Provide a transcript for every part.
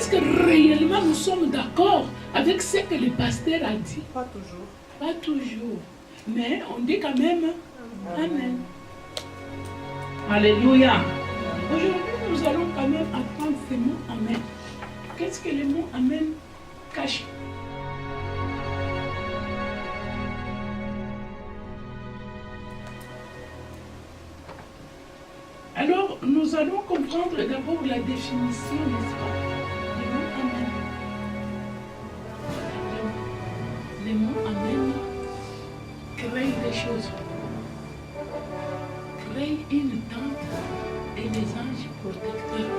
est-ce que réellement nous sommes d'accord avec ce que le pasteur a dit? Pas toujours. Pas toujours. Mais on dit quand même Amen. Alléluia. Aujourd'hui, nous allons quand même apprendre ce mot Amen. Qu'est-ce que le mot Amen cache? Alors, nous allons comprendre d'abord la définition, n'est-ce pas, du mot Amen. Le mot Amen crée des choses. Crée une tente et des anges protecteurs.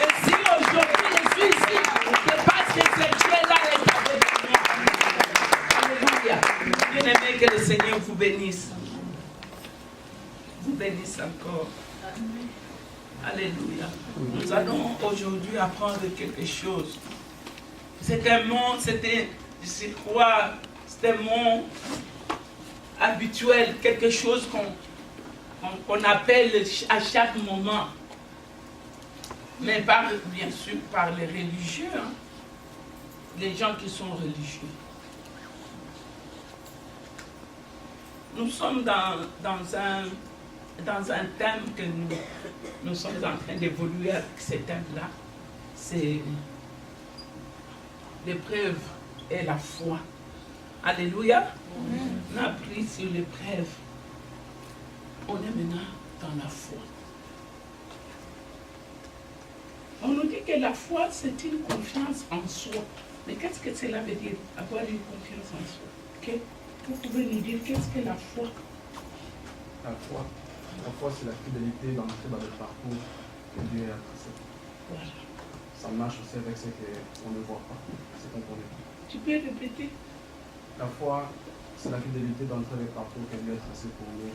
Et si aujourd'hui je suis ici, c'est parce que ce Dieu-là est avec moi. Alléluia. Bien-aimé, que le Seigneur vous bénisse. Vous bénisse encore. Alléluia. Nous allons aujourd'hui apprendre quelque chose. C'est un monde, je crois, c'est un monde habituel, quelque chose qu'on appelle à chaque moment. Mais bien sûr par les religieux, hein, les gens qui sont religieux. Nous sommes dans un thème que nous sommes en train d'évoluer avec ce thème-là. C'est l'épreuve et la foi. Alléluia. On a appris sur l'épreuve. On est maintenant dans la foi. On nous dit que la foi, c'est une confiance en soi. Mais qu'est-ce que cela veut dire, avoir une confiance en soi? Okay? Vous pouvez nous dire qu'est-ce que la foi? La foi, c'est la fidélité d'entrer dans le parcours que Dieu a tracé. Voilà. Ça marche aussi avec ce qu'on ne voit pas, ce qu'on connaît pas. Tu peux répéter? La foi, c'est la fidélité d'entrer dans le parcours que Dieu a tracé pour nous.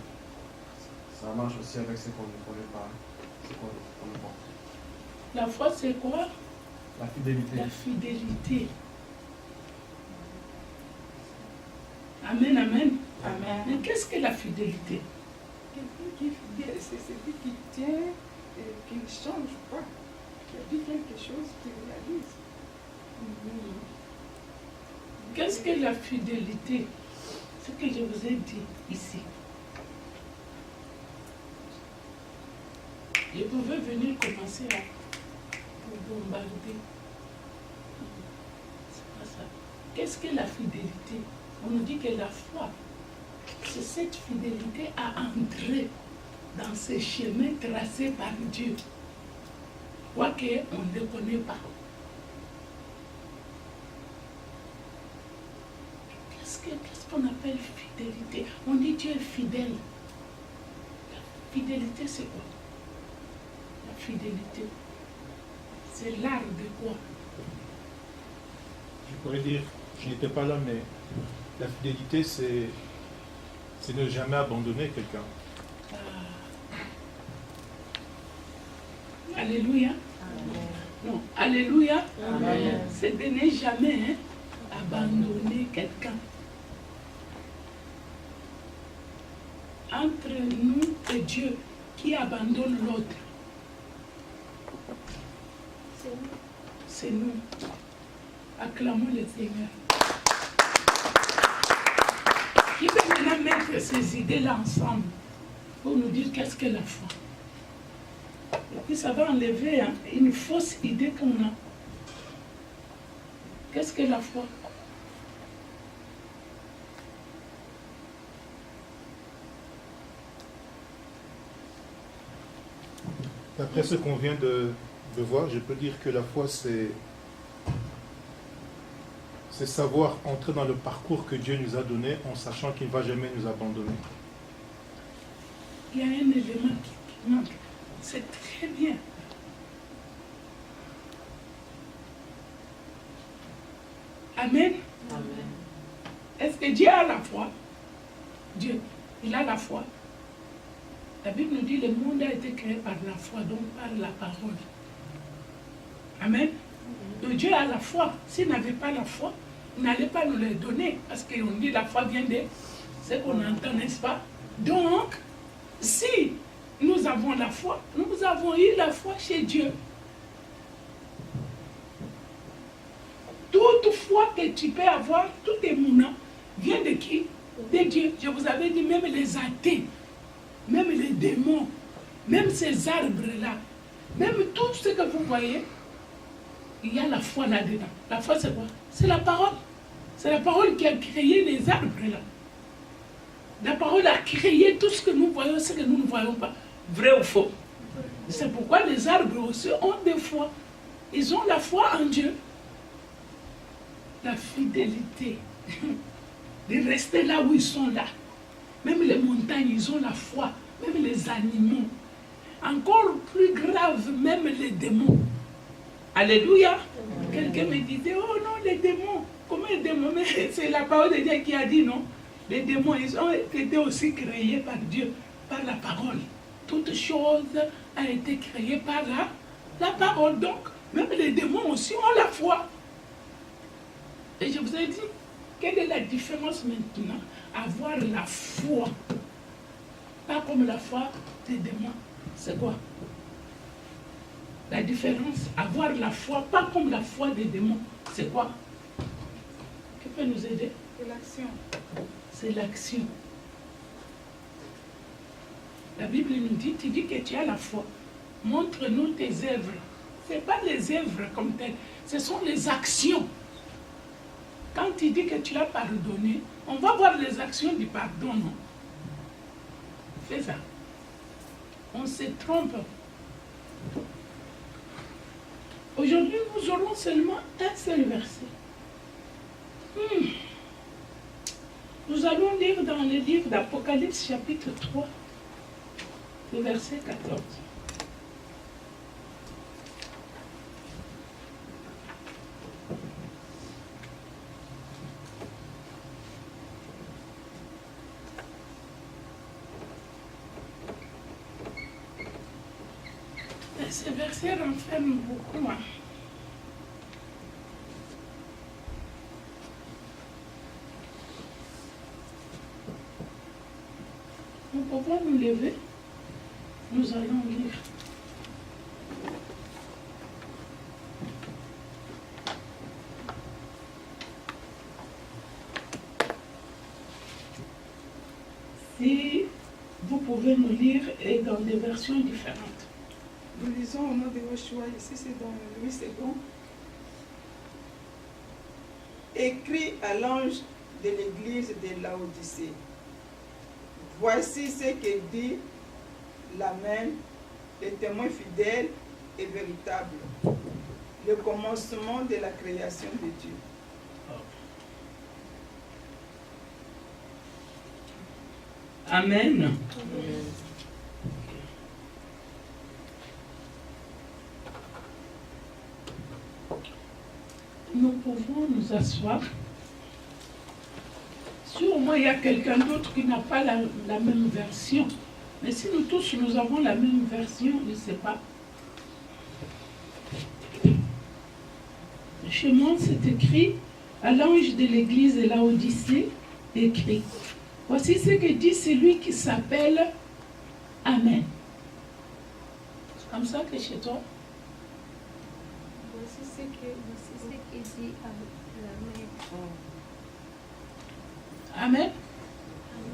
Ça marche aussi avec ce qu'on ne connaît pas, ce qu'on ne voit pas. La foi, c'est quoi? La fidélité. La fidélité. Amen, amen. Amen. Mais qu'est-ce que la fidélité? Quelqu'un qui est fidèle, c'est celui qui tient et qui ne change pas. Qui a dit quelque chose, qui réalise. Qu'est-ce que la fidélité? Ce que je vous ai dit ici. Je pouvais venir commencer à vous bombarder. C'est pas ça. Qu'est-ce que la fidélité? On nous dit que la foi, c'est cette fidélité à entrer dans ce chemin tracé par Dieu. Quoique on ne le connaît pas. Qu'est-ce qu'on appelle fidélité? On dit Dieu est fidèle. La fidélité, c'est quoi? La fidélité, c'est l'art de quoi? Je pourrais dire, je n'étais pas là, mais la fidélité, c'est ne jamais abandonner quelqu'un. Alléluia. Amen. Non, alléluia. Amen. C'est de ne jamais abandonner quelqu'un. Entre nous et Dieu, qui abandonne l'autre? C'est nous. Acclamons le Seigneur. Qui peut maintenant mettre ces idées-là ensemble pour nous dire qu'est-ce que la foi? Et puis ça va enlever une fausse idée qu'on a. Qu'est-ce que la foi? D'après ce qu'on vient de voir, je peux dire que la foi, c'est savoir entrer dans le parcours que Dieu nous a donné en sachant qu'il ne va jamais nous abandonner. Il y a un élément qui manque. C'est très bien. Amen. Amen. Est-ce que Dieu a la foi? Dieu, il a la foi. La Bible nous dit que le monde a été créé par la foi, donc par la parole. Amen. Donc Dieu a la foi. S'il n'avait pas la foi, il n'allait pas nous les donner. Parce qu'on dit que la foi vient de ce qu'on entend, n'est-ce pas? Donc, si nous avons la foi, nous avons eu la foi chez Dieu. Toute foi que tu peux avoir, tout émouna, vient de qui? De Dieu. Je vous avais dit, même les athées, même les démons, même ces arbres-là, même tout ce que vous voyez, il y a la foi là-dedans. La foi, c'est quoi? C'est la parole. C'est la parole qui a créé les arbres-là. La parole a créé tout ce que nous voyons, ce que nous ne voyons pas. Vrai ou faux? C'est pourquoi les arbres aussi ont des foi. Ils ont la foi en Dieu. La fidélité. De rester là où ils sont là. Même les montagnes, ils ont la foi. Même les animaux. Encore plus grave, même les démons. Alléluia. Quelqu'un me disait, oh non, les démons. Comment les démons? Mais c'est la parole de Dieu qui a dit non. Les démons, ils ont été aussi créés par Dieu, par la parole. Toute chose a été créée par la parole. Donc, même les démons aussi ont la foi. Et je vous ai dit, quelle est la différence maintenant? Avoir la foi. Pas comme la foi des démons. C'est quoi? La différence, avoir la foi, pas comme la foi des démons. C'est quoi? Qui peut nous aider? C'est l'action. C'est l'action. La Bible nous dit, tu dis que tu as la foi. Montre-nous tes œuvres. Ce n'est pas les œuvres comme telles, ce sont les actions. Quand tu dis que tu as pardonné, on va voir les actions du pardon, non? Fais ça. On se trompe. Aujourd'hui, nous aurons seulement un seul verset. Nous allons lire dans le livre d'Apocalypse, chapitre 3, le verset 14. Ce verset renferme beaucoup. Nous pouvons nous lever. Nous allons lire. Si vous pouvez nous lire et dans des versions différentes. Nous lisons au nom de Yoshua, ici c'est dans Louis II. Écrit à l'ange de l'église de Laodicée. Voici ce que dit l'Amen, le témoin fidèle et véritable, le commencement de la création de Dieu. Amen. Nous pouvons nous asseoir. Sûrement, il y a quelqu'un d'autre qui n'a pas la même version. Mais si nous tous, nous avons la même version, je ne sais pas. Chez moi, c'est écrit, à l'ange de l'église de Laodicée, écrit, voici ce que dit celui qui s'appelle Amen. C'est comme ça que chez toi? Voici ce que dit Amen. Amen.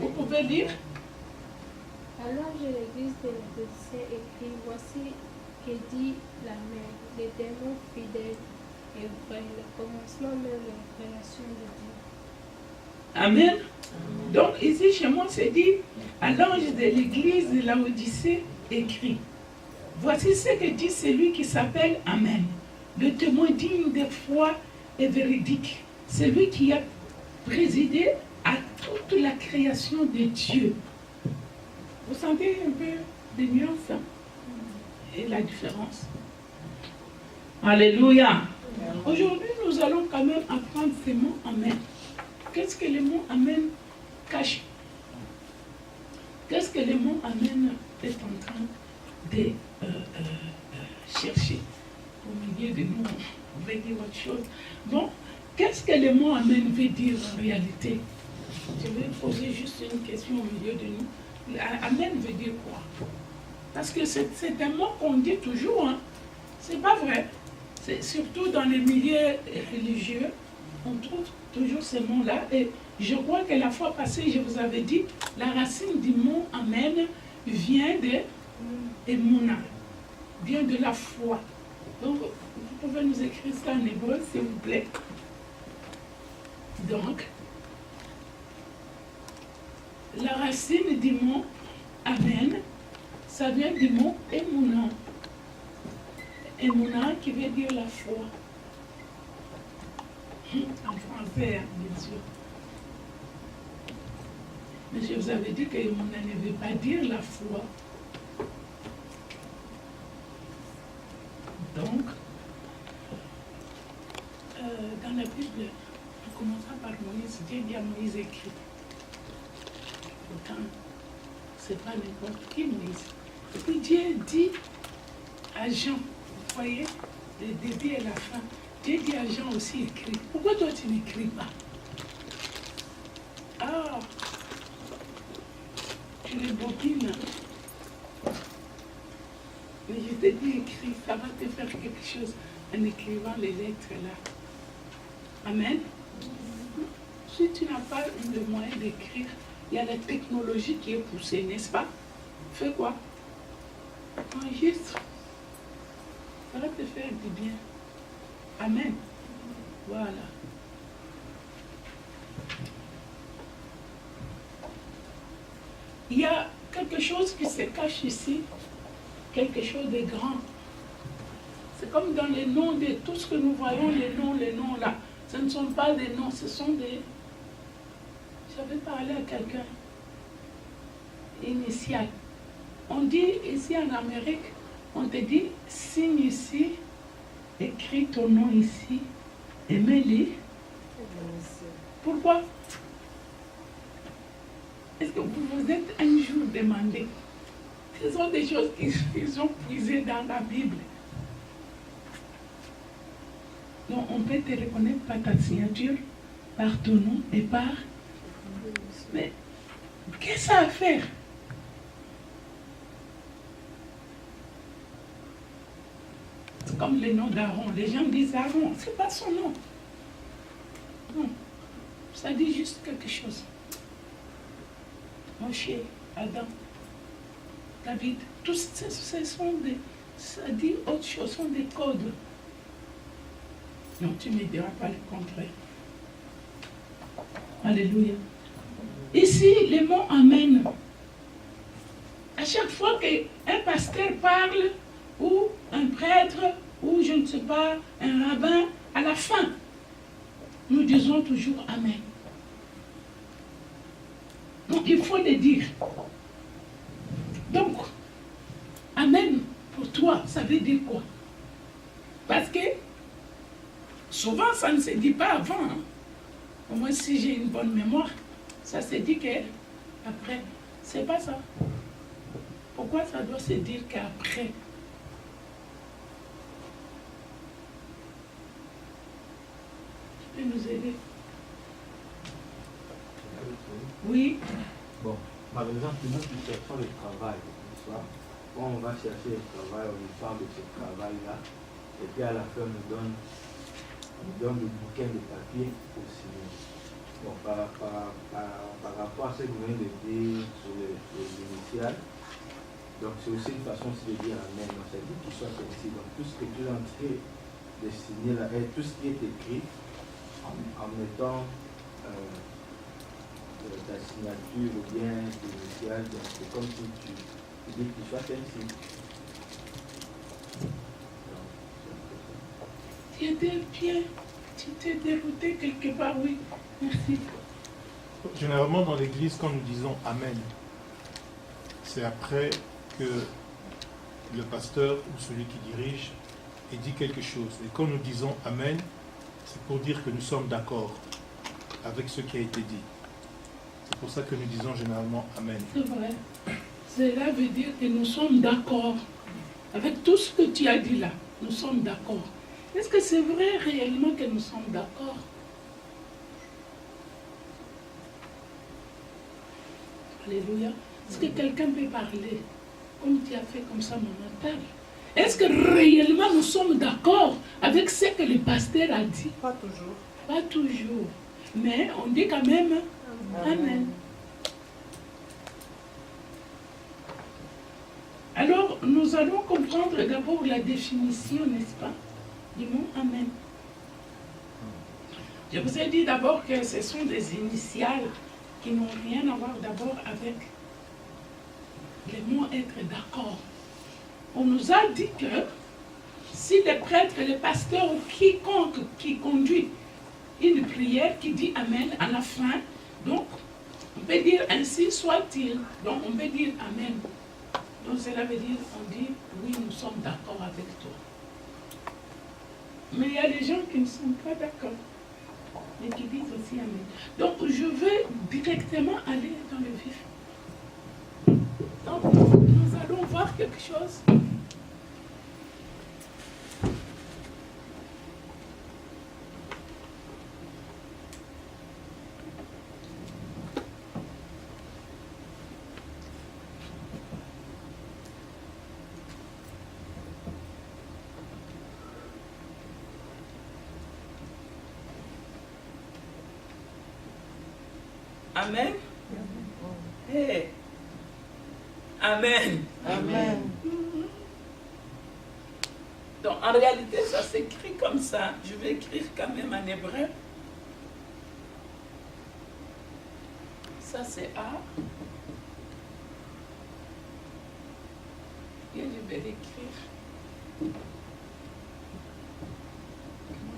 Vous pouvez lire? À l'ange de l'église de Laodicée écrit, voici que dit l'Amen, les démons fidèles et vrais, le commencement même de la création de Dieu. Amen. Donc ici chez moi c'est dit, à l'ange de l'église de Laodicée écrit, voici ce que dit celui qui s'appelle Amen, le témoin digne de foi et véridique, celui qui a présidé à toute la création de Dieu. Vous sentez un peu des nuances et la différence? Alléluia. Aujourd'hui, nous allons quand même apprendre ces mots Amen. Qu'est-ce que le mot Amen cache? Qu'est-ce que le mot Amen est en train de chercher au milieu de nous? On veut dire autre chose. Bon, qu'est-ce que le mot Amen veut dire en réalité? Je vais poser juste une question au milieu de nous. Amen veut dire quoi? Parce que c'est un mot qu'on dit toujours, hein. C'est pas vrai. C'est surtout dans les milieux religieux, on trouve toujours ces mots-là. Et je crois que la fois passée, je vous avais dit, la racine du mot Amen vient de Emouna, vient de la foi. Donc, vous pouvez nous écrire ça en hébreu, s'il vous plaît. Donc, la racine du mot Amen, ça vient du mot Emouna. Emouna qui veut dire la foi. En français, hein, bien sûr. Mais je vous avais dit que Emouna ne veut pas dire la foi. Donc, dans la Bible, en commençant par Moïse, Dieu dit à Moïse écrit. Pourtant, c'est pas n'importe qui Moïse. Et puis Dieu dit à Jean, vous voyez, le début et la fin, Dieu dit à Jean aussi écrit. Pourquoi toi tu n'écris pas? Ah, tu les bobines. Mais je t'ai dit écrit, ça va te faire quelque chose en écrivant les lettres là. Amen. Si tu n'as pas le moyen d'écrire, il y a la technologie qui est poussée, n'est-ce pas? Fais quoi? Enregistre. Ça va te faire du bien. Amen. Voilà. Il y a quelque chose qui se cache ici, quelque chose de grand. C'est comme dans les noms de tout ce que nous voyons, les noms là. Ce ne sont pas des noms, ce sont des... J'avais parlé à quelqu'un, initial. On dit ici en Amérique, on te dit, signe ici, écris ton nom ici, et mets-le. Pourquoi? Est-ce que vous vous êtes un jour demandé? Ce sont des choses qu'ils ont puisées dans la Bible. Donc on peut te reconnaître par ta signature, par ton nom et par... Mais qu'est-ce que ça a à faire? C'est comme le nom d'Aaron. Les gens disent Aaron, c'est pas son nom. Non, ça dit juste quelque chose. Moshe, Adam, David, tous ce sont des... Ça dit autre chose, ce sont des codes. Non, tu ne me diras pas le contraire. Alléluia. Ici, le mot Amen. À chaque fois qu'un pasteur parle, ou un prêtre, ou je ne sais pas, un rabbin, à la fin, nous disons toujours Amen. Donc, il faut le dire. Donc, Amen, pour toi, ça veut dire quoi? Parce que souvent, ça ne se dit pas avant. Hein. Au moins, si j'ai une bonne mémoire, ça se dit qu'après. C'est pas ça. Pourquoi ça doit se dire qu'après? Tu peux nous aider? Oui. Bon, par exemple, nous qui cherchons le travail, quand on va chercher le travail, on nous parle de ce travail-là, et puis à la fin, on nous donne le bouquin de papier pour signer. Bon, par rapport à ce que vous venez de dire sur les initiales, donc c'est aussi une façon de dire Amen. Donc ça dit qu'il soit ainsi. Donc tout ce que tu es en train de signer là, et tout ce qui est écrit, en mettant ta signature ou bien tes initiales, donc c'est comme si tu dis qu'il soit ainsi. Tu étais bien, tu t'es dérouté quelque part, oui. Merci. Généralement, dans l'église, quand nous disons Amen, c'est après que le pasteur ou celui qui dirige ait dit quelque chose. Et quand nous disons Amen, c'est pour dire que nous sommes d'accord avec ce qui a été dit. C'est pour ça que nous disons généralement Amen. C'est vrai. Cela veut dire que nous sommes d'accord avec tout ce que tu as dit là. Nous sommes d'accord. Est-ce que c'est vrai réellement que nous sommes d'accord? Alléluia. Est-ce que quelqu'un peut parler comme tu as fait comme ça, Maman Tal? Est-ce que réellement nous sommes d'accord avec ce que le pasteur a dit? Pas toujours. Pas toujours. Mais on dit quand même Amen. Alors, nous allons comprendre d'abord la définition, n'est-ce pas, du mot Amen. Je vous ai dit d'abord que ce sont des initiales qui n'ont rien à voir d'abord avec les mots être d'accord. On nous a dit que si le prêtre, le pasteur ou quiconque qui conduit une prière qui dit Amen à la fin, donc on peut dire ainsi soit-il. Donc on peut dire Amen. Donc cela veut dire, on dit oui, nous sommes d'accord avec toi. Mais il y a des gens qui ne sont pas d'accord, mais qui disent aussi Amen. Donc je vais directement aller dans le vif. Donc nous allons voir quelque chose. Amen. Hey. Amen. Amen. Donc en réalité, ça s'écrit comme ça. Je vais écrire quand même en hébreu. Ça c'est A. Et je vais l'écrire.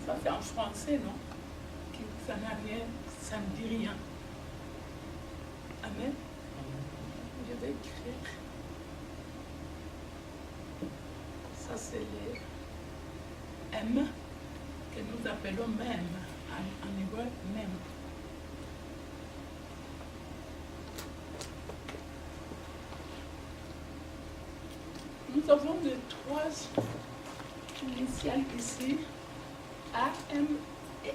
Ça c'est en français, non? Ça n'a rien, ça ne dit rien. Amen. Je vais écrire. Ça, c'est les M que nous appelons même. En hébreu, même. Nous avons les trois initiales ici. A, M et N.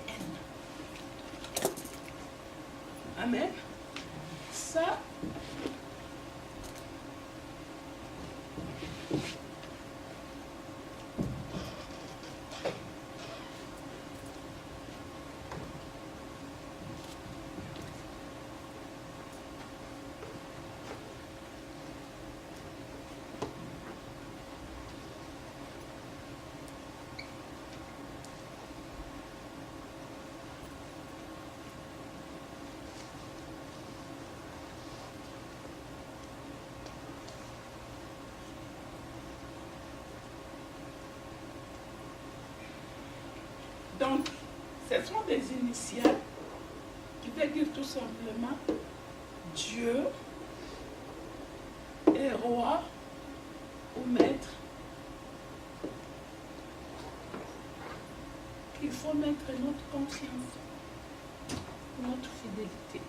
Amen. Ça, donc, ce sont des initiales qui veulent dire tout simplement Dieu est roi ou maître. Il faut mettre notre confiance, notre fidélité.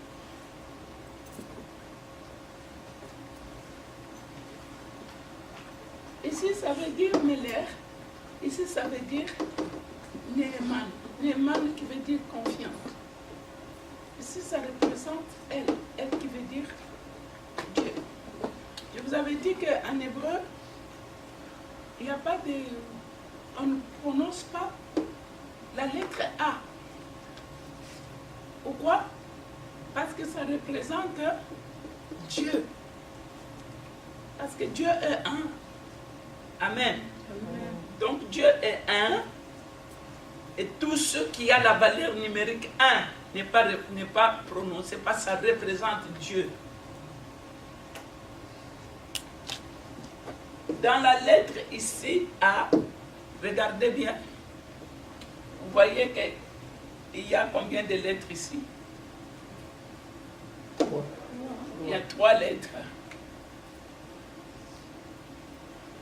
Ici, ça veut dire Meller. Ici, ça veut dire Néhéman. Néhéman qui veut dire confiance. Ici, ça représente elle. Elle qui veut dire Dieu. Je vous avais dit qu'en hébreu, il n'y a pas de... On ne prononce pas la lettre A. Pourquoi? Parce que ça représente Dieu. Parce que Dieu est un. Amen. Amen. Donc Dieu est un. Et tout ce qui a la valeur numérique 1 n'est pas prononcé parce que ça représente Dieu. Dans la lettre ici, A, regardez bien. Vous voyez qu'il y a combien de lettres ici? Il y a 3 lettres.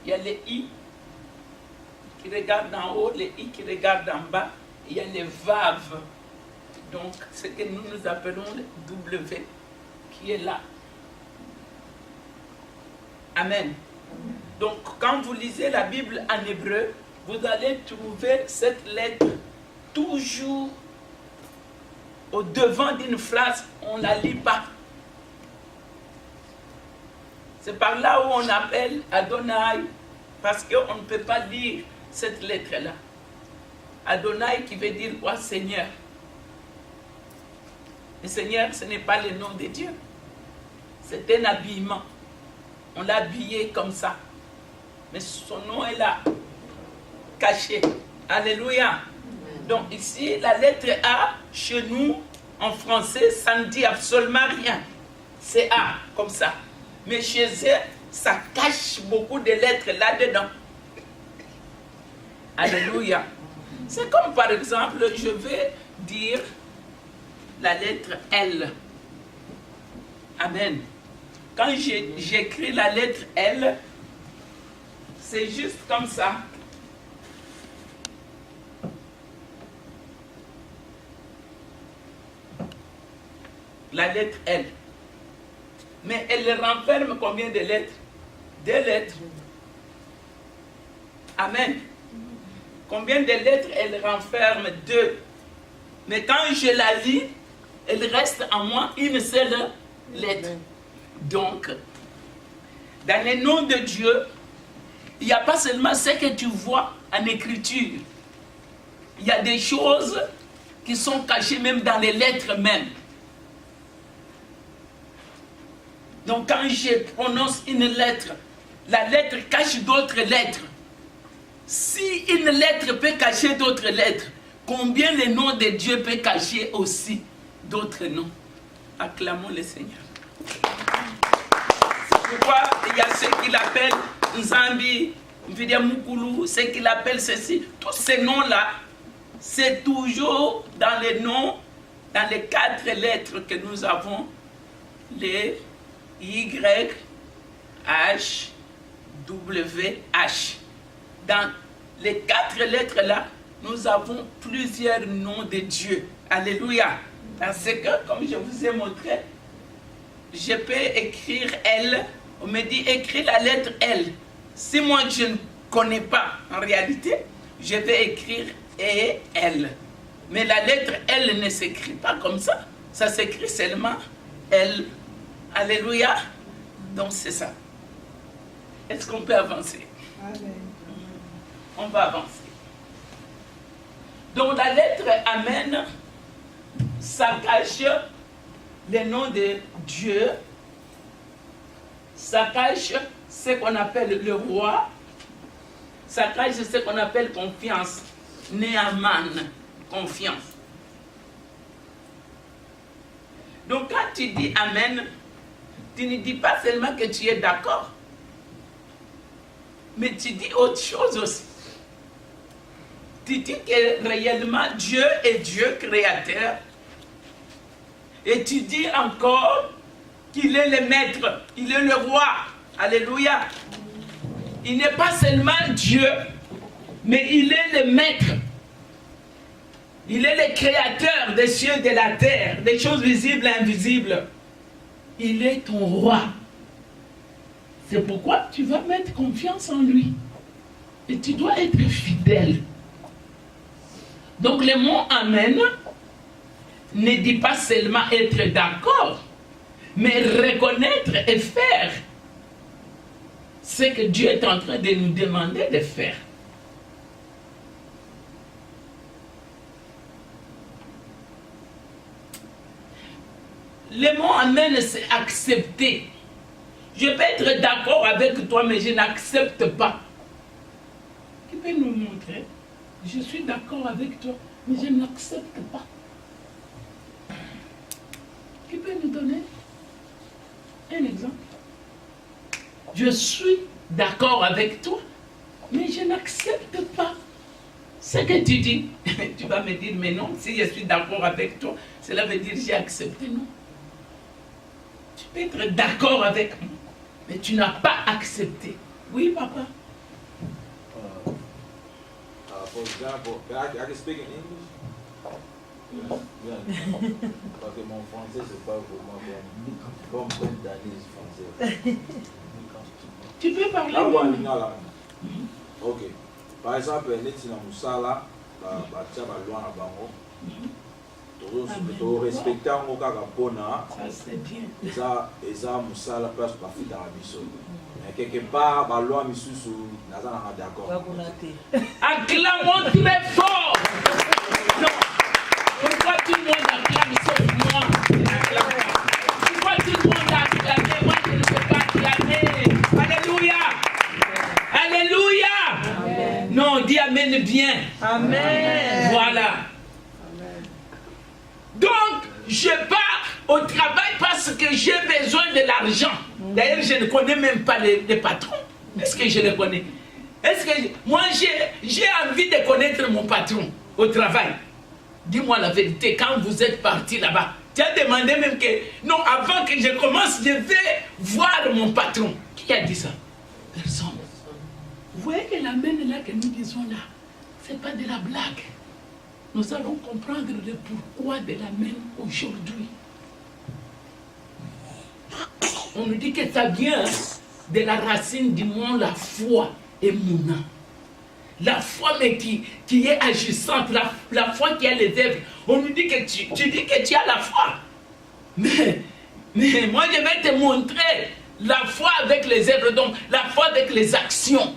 Il y a les I qui regardent en haut, les I qui regardent en bas. Il y a les Vav. Donc, ce que nous appelons le W qui est là. Amen. Donc, quand vous lisez la Bible en hébreu, vous allez trouver cette lettre toujours au devant d'une phrase. On ne la lit pas. C'est par là où on appelle Adonai, parce qu'on ne peut pas lire cette lettre-là. Adonai qui veut dire quoi? Seigneur. Le Seigneur, ce n'est pas le nom de Dieu. C'est un habillement. On l'a habillé comme ça. Mais son nom est là, caché. Alléluia. Donc ici, la lettre A, chez nous, en français, ça ne dit absolument rien. C'est A, comme ça. Mais chez eux, ça cache beaucoup de lettres là-dedans. Alléluia. C'est comme par exemple, je vais dire la lettre L. Amen. Quand j'écris la lettre L, c'est juste comme ça. La lettre L. Mais elle renferme combien de lettres? 2 lettres. Amen. Combien de lettres elle renferme? 2. Mais quand je la lis, elle reste en moi une seule lettre. Donc, dans le nom de Dieu, il n'y a pas seulement ce que tu vois en écriture. Il y a des choses qui sont cachées même dans les lettres même. Donc quand je prononce une lettre, la lettre cache d'autres lettres. Si une lettre peut cacher d'autres lettres, combien le nom de Dieu peut cacher aussi d'autres noms? Acclamons le Seigneur. C'est pourquoi il y a ceux qui l'appellent Nzambi, Mukulu, ceux qui l'appellent ceci. Tous ces noms-là, c'est toujours dans les noms, dans les 4 lettres que nous avons, les Y, H, W, H. Dans les 4 lettres-là, nous avons plusieurs noms de Dieu. Alléluia. Parce que, comme je vous ai montré, je peux écrire L. On me dit, écris la lettre L. Si moi, je ne connais pas, en réalité, je vais écrire E, L. Mais la lettre L ne s'écrit pas comme ça. Ça s'écrit seulement L. Alléluia. Donc c'est ça. Est-ce qu'on peut avancer? Amen. On va avancer. Donc la lettre Amen, ça cache le nom de Dieu. Ça cache ce qu'on appelle le roi. Ça cache ce qu'on appelle confiance. Néaman, confiance. Donc quand tu dis Amen, tu ne dis pas seulement que tu es d'accord, mais tu dis autre chose aussi. Tu dis que réellement Dieu est Dieu créateur. Et tu dis encore qu'il est le maître, il est le roi. Alléluia. Il n'est pas seulement Dieu, mais il est le maître. Il est le créateur des cieux et de la terre, des choses visibles et invisibles. Il est ton roi. C'est pourquoi tu vas mettre confiance en lui. Et tu dois être fidèle. Donc le mot Amen ne dit pas seulement être d'accord, mais reconnaître et faire ce que Dieu est en train de nous demander de faire. Le mot Amen, c'est accepter. Je peux être d'accord avec toi, mais je n'accepte pas. Qui peut nous montrer? Je suis d'accord avec toi, mais je n'accepte pas. Qui peut nous donner un exemple? Je suis d'accord avec toi, mais je n'accepte pas ce que tu dis. Tu vas me dire, mais non, si je suis d'accord avec toi, cela veut dire j'ai accepté, non. Tu peux être d'accord avec moi, mais tu n'as pas accepté. Oui, papa. For example, I can speak in English. Parce que mon français, c'est pas vraiment comme Danise français. Tu peux parler. Ah ouais, lingala. Ok. Par exemple, neti na musala, ba tia ba loi na bango. respecter yango kaka mpona Ça, c'est bien. eza mosala place bafutaka biso mais quelque part baloi misusu naza nanga d'accord Acclamons très fort. Non. Pourquoi tout le monde acclame sauf moi? Pourquoi tout le monde acclame? Moi, je ne peux pas acclamer. Alléluia. Alléluia. Amen. Non, dis Amen bien. Amen. Voilà. Amen. Donc, je pars au travail parce que j'ai besoin de l'argent. D'ailleurs, je ne connais même pas les patrons. Est-ce que je les connais? Est-ce que moi j'ai envie de connaître mon patron au travail? Dis-moi la vérité, quand vous êtes parti là-bas, tu as demandé même que non, avant que je commence, je vais voir mon patron. Qui a dit ça? Personne. Vous voyez que la main là que nous disons là, ce n'est pas de la blague. Nous allons comprendre le pourquoi de la main aujourd'hui. On nous dit que ça vient de la racine du mot la foi et mouna. La foi mais qui est agissante, la foi qui a les œuvres. On nous dit que tu dis que tu as la foi. Mais moi je vais te montrer la foi avec les œuvres, donc la foi avec les actions.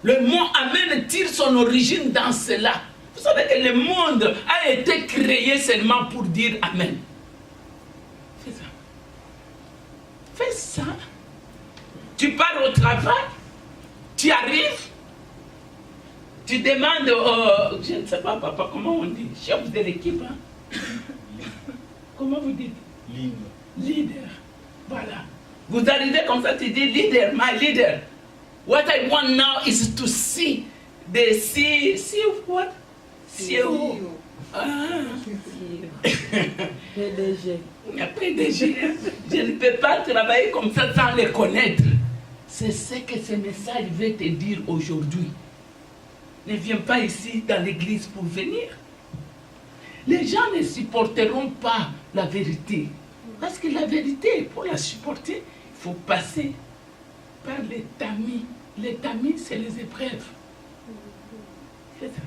Le mot Amen tire son origine dans cela. Vous savez que le monde a été créé seulement pour dire Amen. Fais ça. Fais ça. Tu pars au travail, tu arrives, tu demandes, je ne sais pas, papa, comment on dit, chef de l'équipe, hein? Comment vous dites? Leader. Voilà. Vous arrivez comme ça, tu dis leader, my leader. What I want now is to see the see what? CEO. Ah. PDG. PDG. Je ne peux pas travailler comme ça sans les connaître. C'est ce que ce message veut te dire aujourd'hui. Ne viens pas ici dans l'église pour venir. Les gens ne supporteront pas la vérité. Parce que la vérité, pour la supporter, il faut passer par les tamis. Les tamis, c'est les épreuves. C'est ça.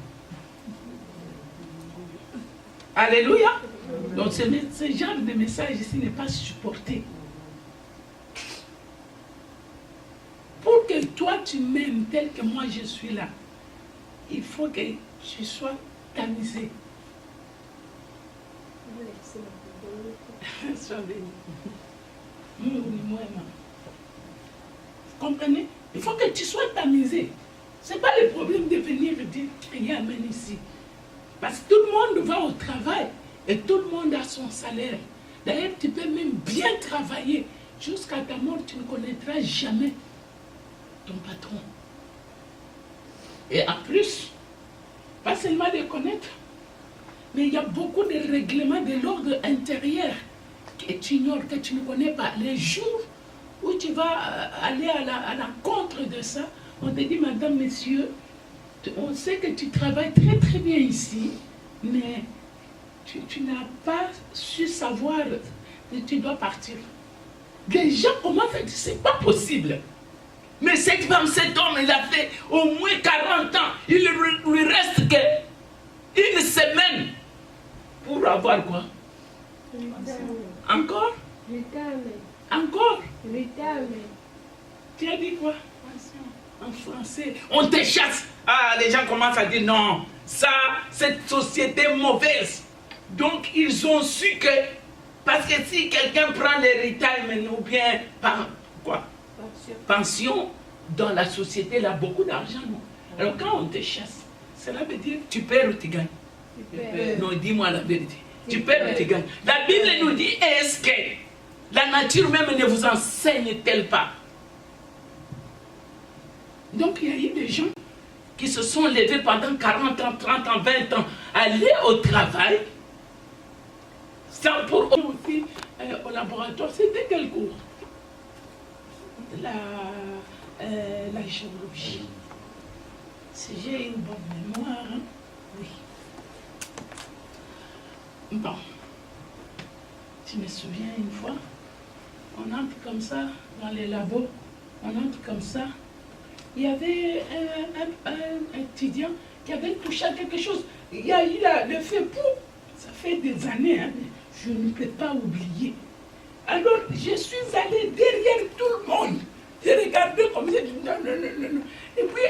Alléluia. Donc ce genre de message ici n'est pas supporté. Pour que toi tu m'aimes tel que moi je suis là, il faut que tu sois tamisé. Sois béni. Vous comprenez? Il faut que tu sois tamisé. Ce n'est pas le problème de venir dire crier Amen ici. Parce que tout le monde va au travail et tout le monde a son salaire. D'ailleurs, tu peux même bien travailler. Jusqu'à ta mort, tu ne connaîtras jamais ton patron. Et en plus, pas seulement de connaître, mais il y a beaucoup de règlements de l'ordre intérieur que tu ignores, que tu ne connais pas. Les jours où tu vas aller à l'encontre de ça, on te dit, madame, monsieur, on sait que tu travailles très très bien ici, mais tu n'as pas su savoir que tu dois partir. Les gens commencent à dire, c'est pas possible. Mais cette femme, cet homme, il a fait au moins 40 ans. Il lui reste qu'une semaine pour avoir quoi? Encore? Encore? Tu as dit quoi? En français. On te chasse. Ah, les gens commencent à dire non, ça, cette société est mauvaise. Donc, ils ont su que, parce que si quelqu'un prend l'héritage ou bien, quoi? Pension, dans la société, il a beaucoup d'argent. Alors, quand on te chasse, cela veut dire tu perds ou tu gagnes? Non, dis-moi la vérité. Tu perds ou tu gagnes? La Bible nous dit, est-ce que la nature même ne vous enseigne-t-elle pas? Donc, il y a eu des gens qui se sont levés pendant 40 ans, 30 ans, 20 ans, aller au travail, sans pour aussi au laboratoire. C'était quel cours? La géologie. Si j'ai une bonne mémoire, hein? Oui. Bon. Je me souviens une fois, on entre comme ça dans les labos, on entre comme ça. Il y avait un étudiant qui avait touché à quelque chose. Il y a eu le feu pour. Ça fait des années, hein, je ne peux pas oublier. Alors, je suis allée derrière tout le monde. J'ai regardé comme ça, non, non, non, non, non. Et puis,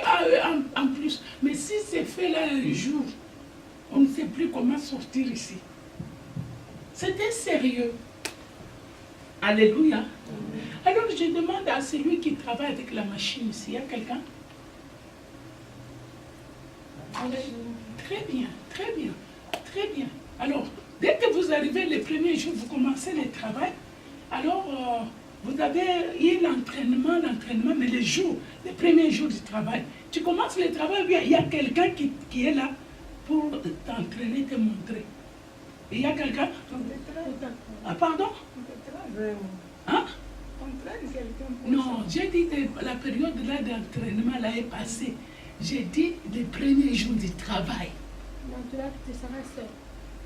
en plus, mais si c'est fait là un jour, on ne sait plus comment sortir ici. C'était sérieux. Alléluia. Alors, je demande à celui qui travaille avec la machine ici, il y a quelqu'un? Très bien, très bien, très bien. Alors, dès que vous arrivez les premiers jours, vous commencez le travail, alors vous avez eu l'entraînement, mais les premiers jours du travail, tu commences le travail, bien, il y a quelqu'un qui est là pour t'entraîner, te montrer. Il y a quelqu'un? Ah, pardon? Hein? Non, j'ai dit que la période là d'entraînement là est passée. J'ai dit les premiers jours du travail. Maintenant, tu seras seul.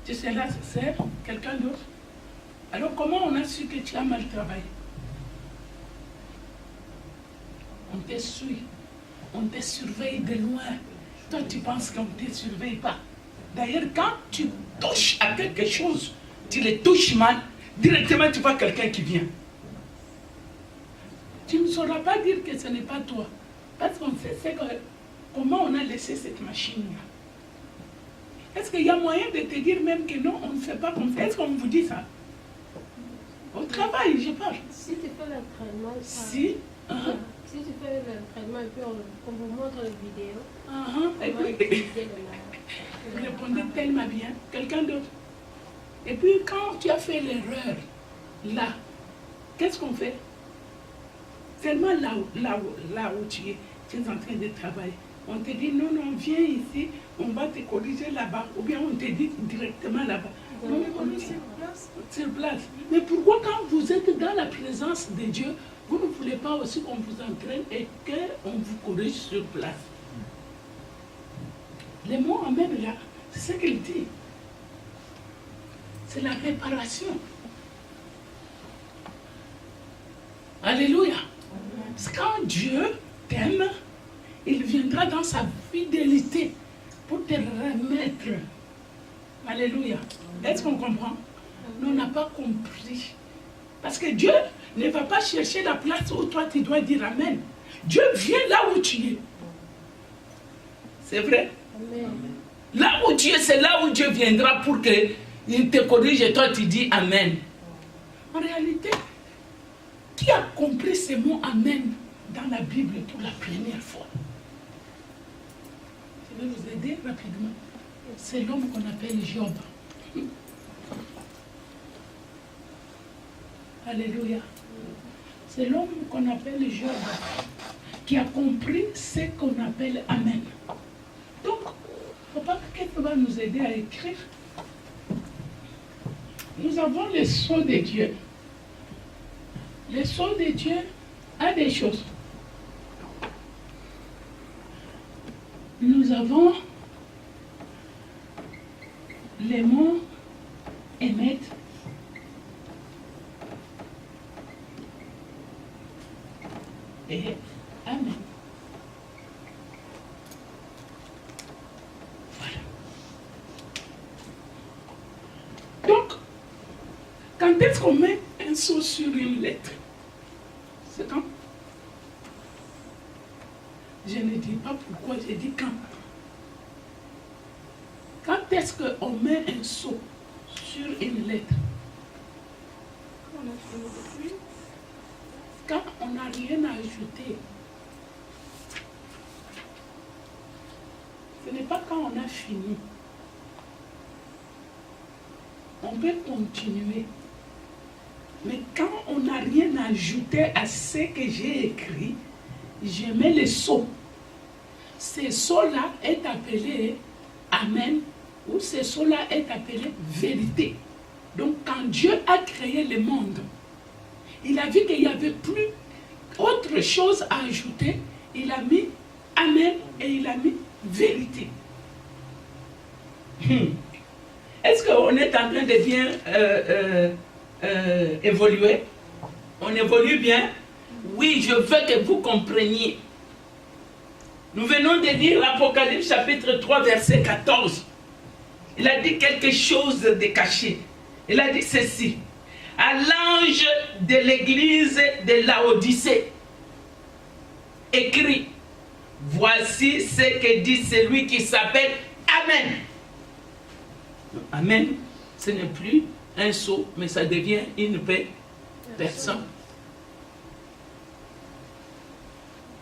Tu seras seul? Quelqu'un d'autre? Alors comment on a su que tu as mal travaillé? On te suit, on te surveille de loin. Toi tu penses qu'on ne te surveille pas. D'ailleurs quand tu touches à quelque chose, tu le touches mal, directement tu vois quelqu'un qui vient. Tu ne sauras pas dire que ce n'est pas toi. Parce qu'on sait comment on a laissé cette machine-là. Est-ce qu'il y a moyen de te dire même que non, on ne fait pas comme ça? Est-ce qu'on vous dit ça? Au travail, je parle. Si tu fais l'entraînement, si tu fais l'entraînement et puis on vous montre la vidéo, vous répondez tellement bien. Quelqu'un d'autre? Et puis quand tu as fait l'erreur, là, qu'est-ce qu'on fait? Seulement là où tu es en train de travailler. On te dit non, non, viens ici, on va te corriger là-bas. Ou bien on te dit directement là-bas. Non, on est sur place. Mais pourquoi quand vous êtes dans la présence de Dieu, vous ne voulez pas aussi qu'on vous entraîne et qu'on vous corrige sur place? Le mot amen là, c'est ce qu'il dit. C'est la réparation. Alléluia. Quand Dieu t'aime, il viendra dans sa fidélité pour te remettre. Alléluia. Est-ce qu'on comprend? Nous, on n'a pas compris. Parce que Dieu ne va pas chercher la place où toi tu dois dire Amen. Dieu vient là où tu es. C'est vrai? Amen. Là où tu es, c'est là où Dieu viendra pour qu'il te corrige et toi tu dis Amen. En réalité, qui a compris ce mot Amen dans la Bible pour la première fois? Je vais vous aider rapidement. C'est l'homme qu'on appelle Job. Alléluia. C'est l'homme qu'on appelle Job qui a compris ce qu'on appelle Amen. Donc, papa, quelqu'un va nous aider à écrire. Nous avons le sceau de Dieu. Le sceau de Dieu a des choses. Nous avons les mots émettre et Amen. Voilà. Donc, quand est-ce qu'on met un sceau sur une lettre? C'est quand? Je ne dis pas pourquoi, je dis quand. Quand est-ce qu'on met un sceau sur une lettre? Quand on n'a rien à ajouter. Ce n'est pas quand on a fini. On peut continuer. Mais quand on n'a rien à ajouter à ce que j'ai écrit, je mets le sceau. Ce sceau-là est appelé Amen, ou ce sceau-là est appelé vérité. Donc quand Dieu a créé le monde, il a vu qu'il n'y avait plus autre chose à ajouter. Il a mis Amen et il a mis vérité. Est-ce qu'on est en train de bien évoluer? On évolue bien? Oui, je veux que vous compreniez. Nous venons de lire l'Apocalypse chapitre 3, verset 14. Il a dit quelque chose de caché. Il a dit ceci. À l'ange de l'église de Laodicée, écrit, voici ce que dit celui qui s'appelle Amen. Amen, ce n'est plus un sot, mais ça devient une personne.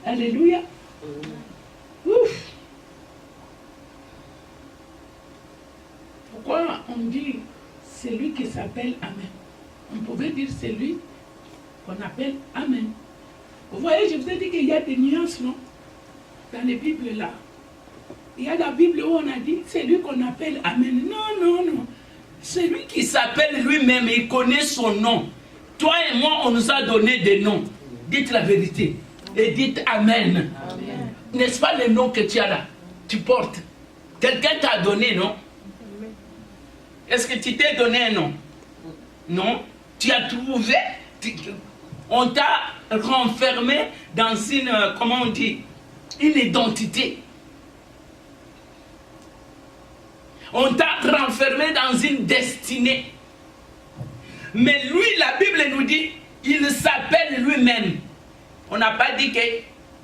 Alléluia. Ouf. Pourquoi on dit celui qui s'appelle Amen? On pouvait dire celui qu'on appelle Amen. Vous voyez, je vous ai dit qu'il y a des nuances, non? Dans les Bibles là. Il y a la Bible où on a dit celui qu'on appelle Amen. Non, non, non. Celui qui s'appelle lui-même, il connaît son nom. Toi et moi, on nous a donné des noms. Dites la vérité. Et dites Amen. Amen. N'est-ce pas le nom que tu as là? Tu portes. Quelqu'un t'a donné, non? Est-ce que tu t'es donné un nom? Non. Tu as trouvé, on t'a renfermé dans une, comment on dit, une identité. On t'a renfermé dans une destinée. Mais lui, la Bible nous dit, il s'appelle lui-même. On n'a pas dit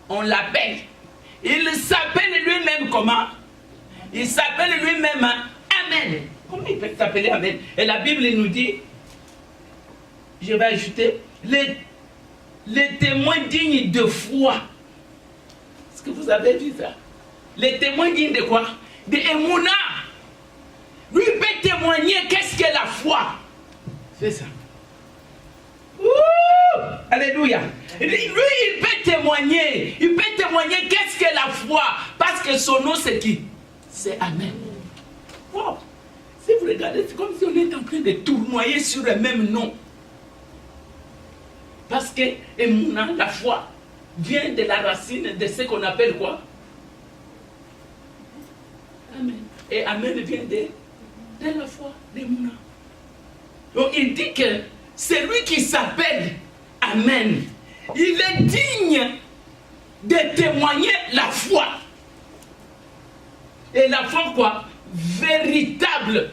qu'on l'appelle. Il s'appelle lui-même comment? Il s'appelle lui-même Amen. Comment il peut s'appeler Amen? Et la Bible nous dit, je vais ajouter, les témoins dignes de foi. Est-ce que vous avez vu ça? Les témoins dignes de quoi? De Emouna. Lui peut témoigner qu'est-ce qu'est la foi. C'est ça. Ouh! Alléluia. Lui, il peut témoigner. Il peut témoigner qu'est-ce qu'est la foi. Parce que son nom, c'est qui? C'est Amen. Wow. Si vous regardez, c'est comme si on est en train de tournoyer sur le même nom. Parce que Emouna, la foi, vient de la racine de ce qu'on appelle quoi? Amen. Et Amen vient de la foi, d'Emouna. Donc il dit que celui qui s'appelle Amen, il est digne de témoigner la foi. Et la foi quoi? Véritable.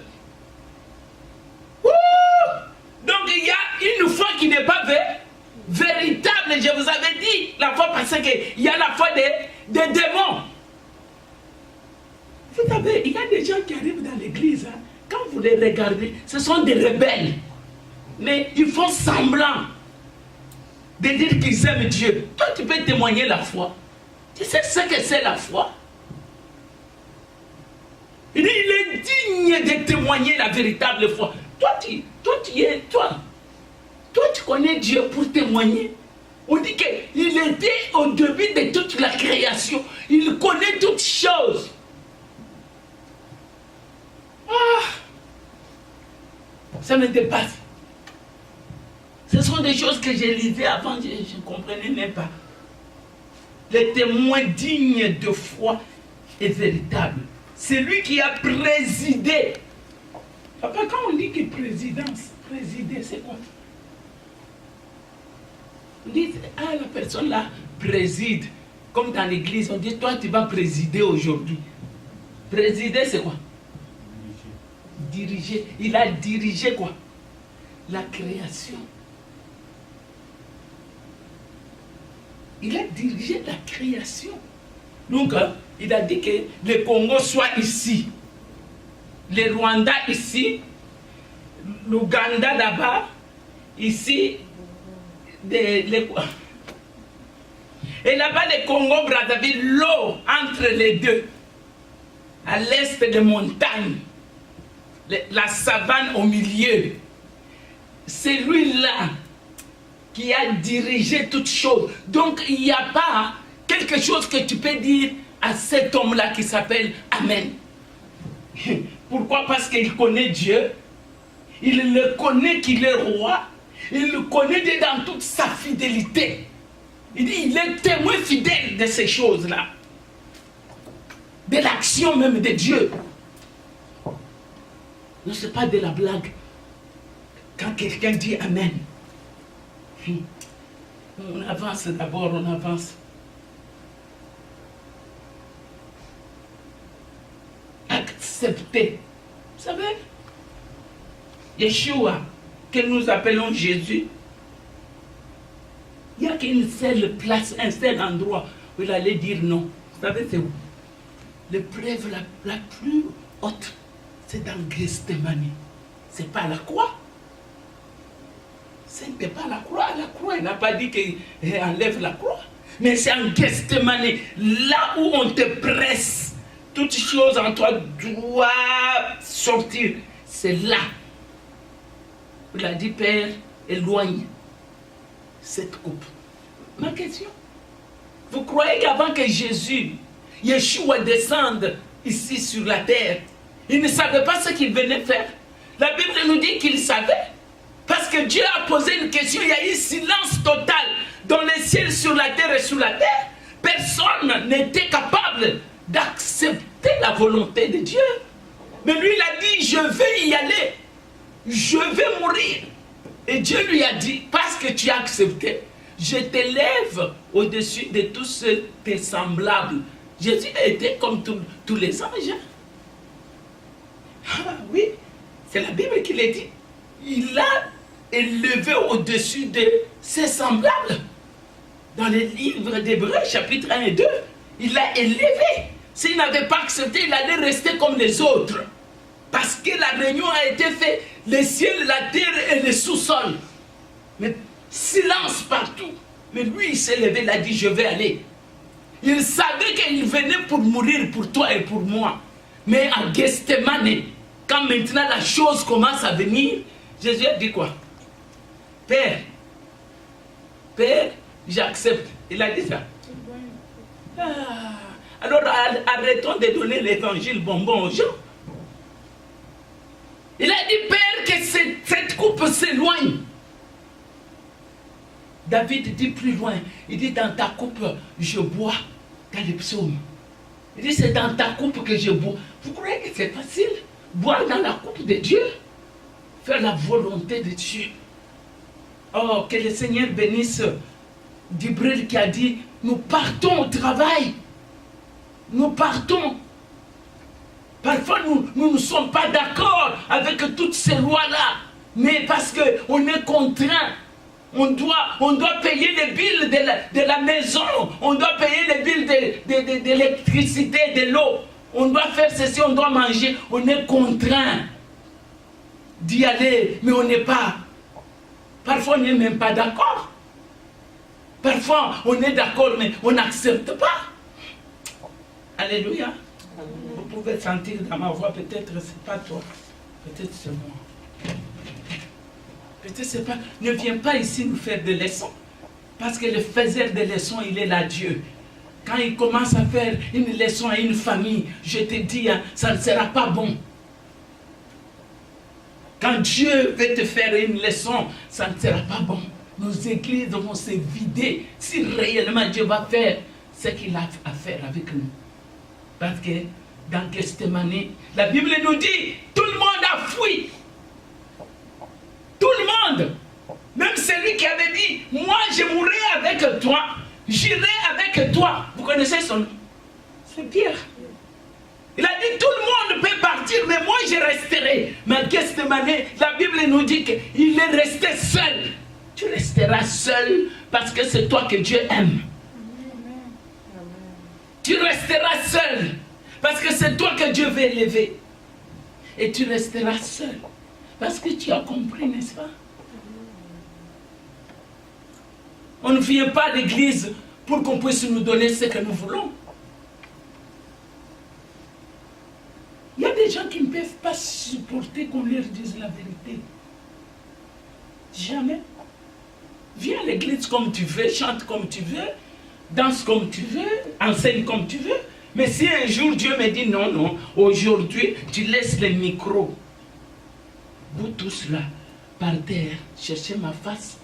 Ouh! Donc il y a une foi qui n'est pas véritable. Je vous avais dit la foi parce qu'il y a la foi des démons. Vous savez, il y a des gens qui arrivent dans l'église, hein, quand vous les regardez, ce sont des rebelles. Mais ils font semblant de dire qu'ils aiment Dieu. Toi, tu peux témoigner la foi. Tu sais ce que c'est la foi? Il est digne de témoigner la véritable foi. Toi, tu connais Dieu pour témoigner. On dit qu'il était au début de toute la création. Il connaît toutes choses. Ah, ça me dépasse. Ce sont des choses que je lisais avant, je ne comprenais même pas. Le témoin digne de foi est véritable. C'est lui qui a présidé. Papa, quand on dit que présidence, présider, c'est quoi? On dit, ah, la personne là préside. Comme dans l'église, on dit, toi, tu vas présider aujourd'hui. Présider, c'est quoi? Diriger. Il a dirigé quoi? La création. Il a dirigé la création. Donc, il a dit que le Congo soit ici, le Rwanda ici, l'Ouganda là-bas, ici, et là-bas le Congo, Brazzaville, l'eau entre les deux, à l'est des montagnes, la savane au milieu. C'est lui-là qui a dirigé toutes choses. Donc il n'y a pas quelque chose que tu peux dire à cet homme-là qui s'appelle Amen. Pourquoi? Parce qu'il connaît Dieu, il le connaît qu'il est roi, il le connaît dans toute sa fidélité. Il dit, il est témoin fidèle de ces choses-là, de l'action même de Dieu. Non, ce n'est pas de la blague. Quand quelqu'un dit Amen, on avance d'abord, on avance. accepté. Vous savez, Yeshua, que nous appelons Jésus, il n'y a qu'une seule place, un seul endroit où il allait dire non. Vous savez, c'est où? L'épreuve la plus haute, c'est dans Gethsemane. Ce n'est pas à la croix. Ce n'était pas à la croix. À la croix, il n'a pas dit qu'il enlève la croix. Mais c'est en Gethsemane, là où on te presse. Toutes choses en toi doivent sortir. C'est là. Il a dit, Père, éloigne cette coupe. Ma question, vous croyez qu'avant que Jésus, Yeshua descende ici sur la terre, il ne savait pas ce qu'il venait faire? La Bible nous dit qu'il savait. Parce que Dieu a posé une question, il y a eu silence total dans les ciels, sur la terre et sous la terre. Personne n'était capable d'accepter la volonté de Dieu. Mais lui, il a dit, je vais y aller. Je vais mourir. Et Dieu lui a dit, parce que tu as accepté, je t'élève au-dessus de tous tes semblables. Jésus a été comme tous les anges. Ah oui, c'est la Bible qui l'a dit. Il a élevé au-dessus de ses semblables. Dans le livre d'Hébreux, chapitre 1 et 2, il l'a élevé. S'il n'avait pas accepté, il allait rester comme les autres. Parce que la réunion a été faite, le ciel, la terre et le sous-sol. Mais silence partout. Mais lui, il s'est levé, il a dit, je vais aller. Il savait qu'il venait pour mourir pour toi et pour moi. Mais à Gethsemane, quand maintenant la chose commence à venir, Jésus a dit quoi? Père, j'accepte. Il a dit ça. Alors arrêtons de donner l'évangile bonbon aux gens. Il a dit, Père, que cette coupe s'éloigne. David dit plus loin, il dit, dans ta coupe, je bois. Dans les psaumes. Il dit, c'est dans ta coupe que je bois. Vous croyez que c'est facile? Boire dans la coupe de Dieu? Faire la volonté de Dieu. Oh, que le Seigneur bénisse Dibril qui a dit, nous partons au travail. Nous partons. Parfois, nous ne sommes pas d'accord avec toutes ces lois-là. Mais parce qu'on est contraint. On doit payer les billes de la maison. On doit payer les billes de l'électricité, de l'eau. On doit faire ceci, on doit manger. On est contraint d'y aller. Mais on n'est pas. Parfois, on n'est même pas d'accord. Parfois, on est d'accord, mais on n'accepte pas. Alléluia. Vous pouvez sentir dans ma voix, peut-être c'est pas toi, peut-être c'est moi. Peut-être c'est pas. Ne viens pas ici nous faire des leçons. Parce que le faiseur des leçons, il est là, Dieu. Quand il commence à faire une leçon à une famille, je te dis, hein, ça ne sera pas bon. Quand Dieu veut te faire une leçon, ça ne sera pas bon. Nos églises vont se vider si réellement Dieu va faire ce qu'il a à faire avec nous. Parce que dans Gethsemane, la Bible nous dit, tout le monde a fui. Tout le monde. Même celui qui avait dit, moi je mourrai avec toi, j'irai avec toi. Vous connaissez son nom? C'est Pierre. Il a dit, tout le monde peut partir, mais moi je resterai. Mais à Gethsemane, la Bible nous dit qu'il est resté seul. Tu resteras seul parce que c'est toi que Dieu aime. Tu resteras seul parce que c'est toi que Dieu veut élever. Et tu resteras seul parce que tu as compris, n'est-ce pas? On ne vient pas à l'église pour qu'on puisse nous donner ce que nous voulons. Il y a des gens qui ne peuvent pas supporter qu'on leur dise la vérité. Jamais. Viens à l'église comme tu veux, chante comme tu veux, danse comme tu veux, enseigne comme tu veux. Mais si un jour Dieu me dit non, non, aujourd'hui tu laisses les micros, vous tous là, par terre, cherchez ma face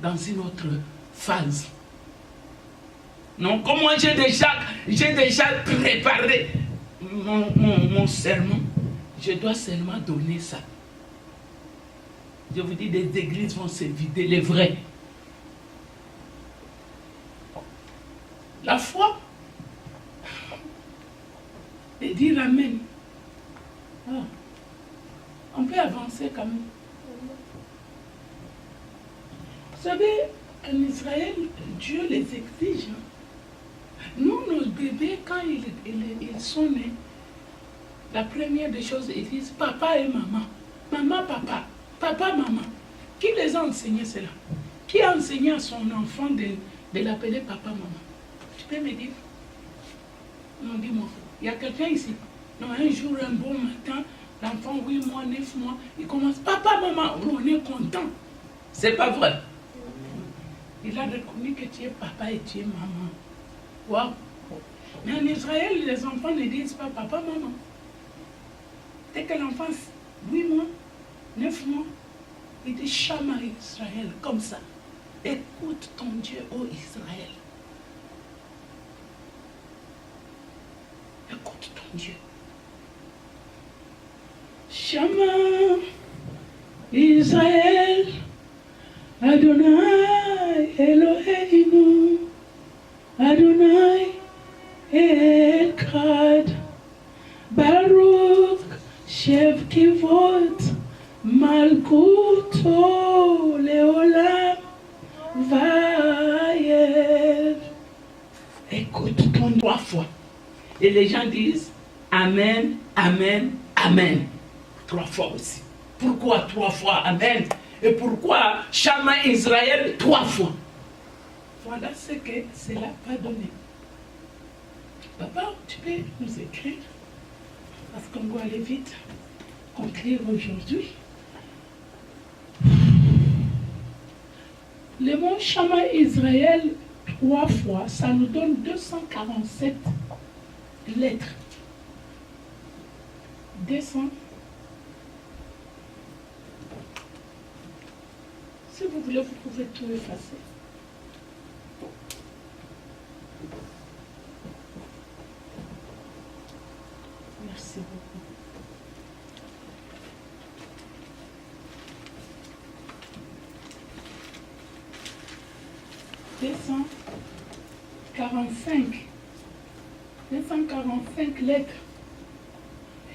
dans une autre phase. Non, comme moi j'ai déjà préparé mon sermon, je dois seulement donner ça. Je vous dis, des églises vont se vider, les vrais. La foi et dire Amen. Ah. On peut avancer quand même. Vous savez, en Israël, Dieu les exige. Nous, nos bébés, quand ils sont nés, la première des choses, ils disent papa et maman. Maman, papa. Papa, maman. Qui les a enseigné cela? Qui a enseigné à son enfant de l'appeler papa, maman? Tu peux me dire? Non, dis-moi. Il y a quelqu'un ici. Non, un jour, un bon matin, l'enfant, 8 mois, 9 mois, il commence, papa, maman, on est content. C'est pas vrai. Il a reconnu que tu es papa et tu es maman. Wow. Mais en Israël, les enfants ne disent pas papa, maman. Dès que l'enfant, 8 mois, 9 mois, il dit Shama Israël, comme ça. Écoute ton Dieu, ô Israël. Écoute ton Dieu. Shama Israël, Adonai Eloheinu, Adonai Echad, Baruch Shev Kivot, Malkuto Leolam Vayev. Écoute ton 3 fois. Et les gens disent Amen, Amen, Amen. 3 fois aussi. Pourquoi 3 fois Amen? Et pourquoi Shama Israël 3 fois? Voilà ce que cela va donner. Papa, tu peux nous écrire? Parce qu'on doit aller vite. Conclure aujourd'hui. Le mot Shama Israël 3 fois, ça nous donne 247 lettres. 200. Si vous voulez, vous pouvez tout effacer. Merci beaucoup. « 245 lettres.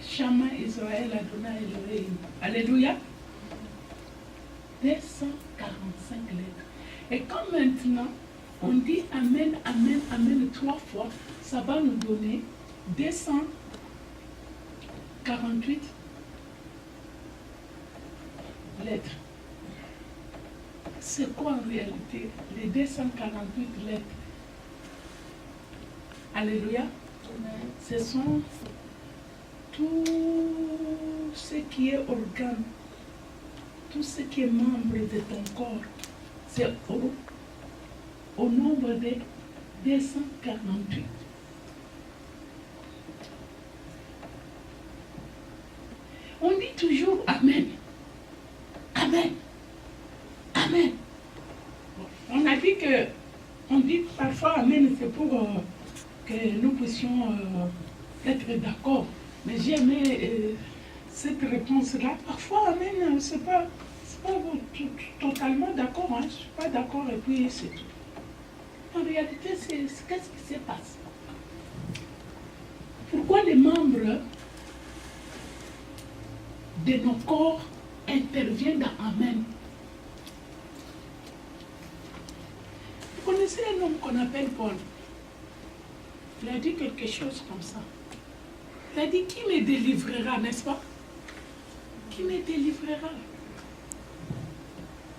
Shama Israël Adonai Elohim. Alléluia. 245 lettres. Et quand maintenant on dit Amen, Amen, Amen 3 fois, ça va nous donner 248 lettres. C'est quoi en réalité les 248 lettres? Alléluia. Ce sont tout ce qui est organe, tout ce qui est membre de ton corps. C'est au nombre de 248. On dit toujours Amen. Amen. Amen. On a dit que, on dit parfois Amen, c'est pour que nous puissions être d'accord. Mais j'ai aimé cette réponse-là. Parfois Amen, c'est pas totalement d'accord. Hein. Je ne suis pas d'accord et puis c'est tout. En réalité, qu'est-ce qui se passe? Pourquoi les membres de nos corps interviennent dans Amen? Vous connaissez un homme qu'on appelle Paul? Il a dit quelque chose comme ça. Il a dit, qui me délivrera, n'est-ce pas? Qui me délivrera?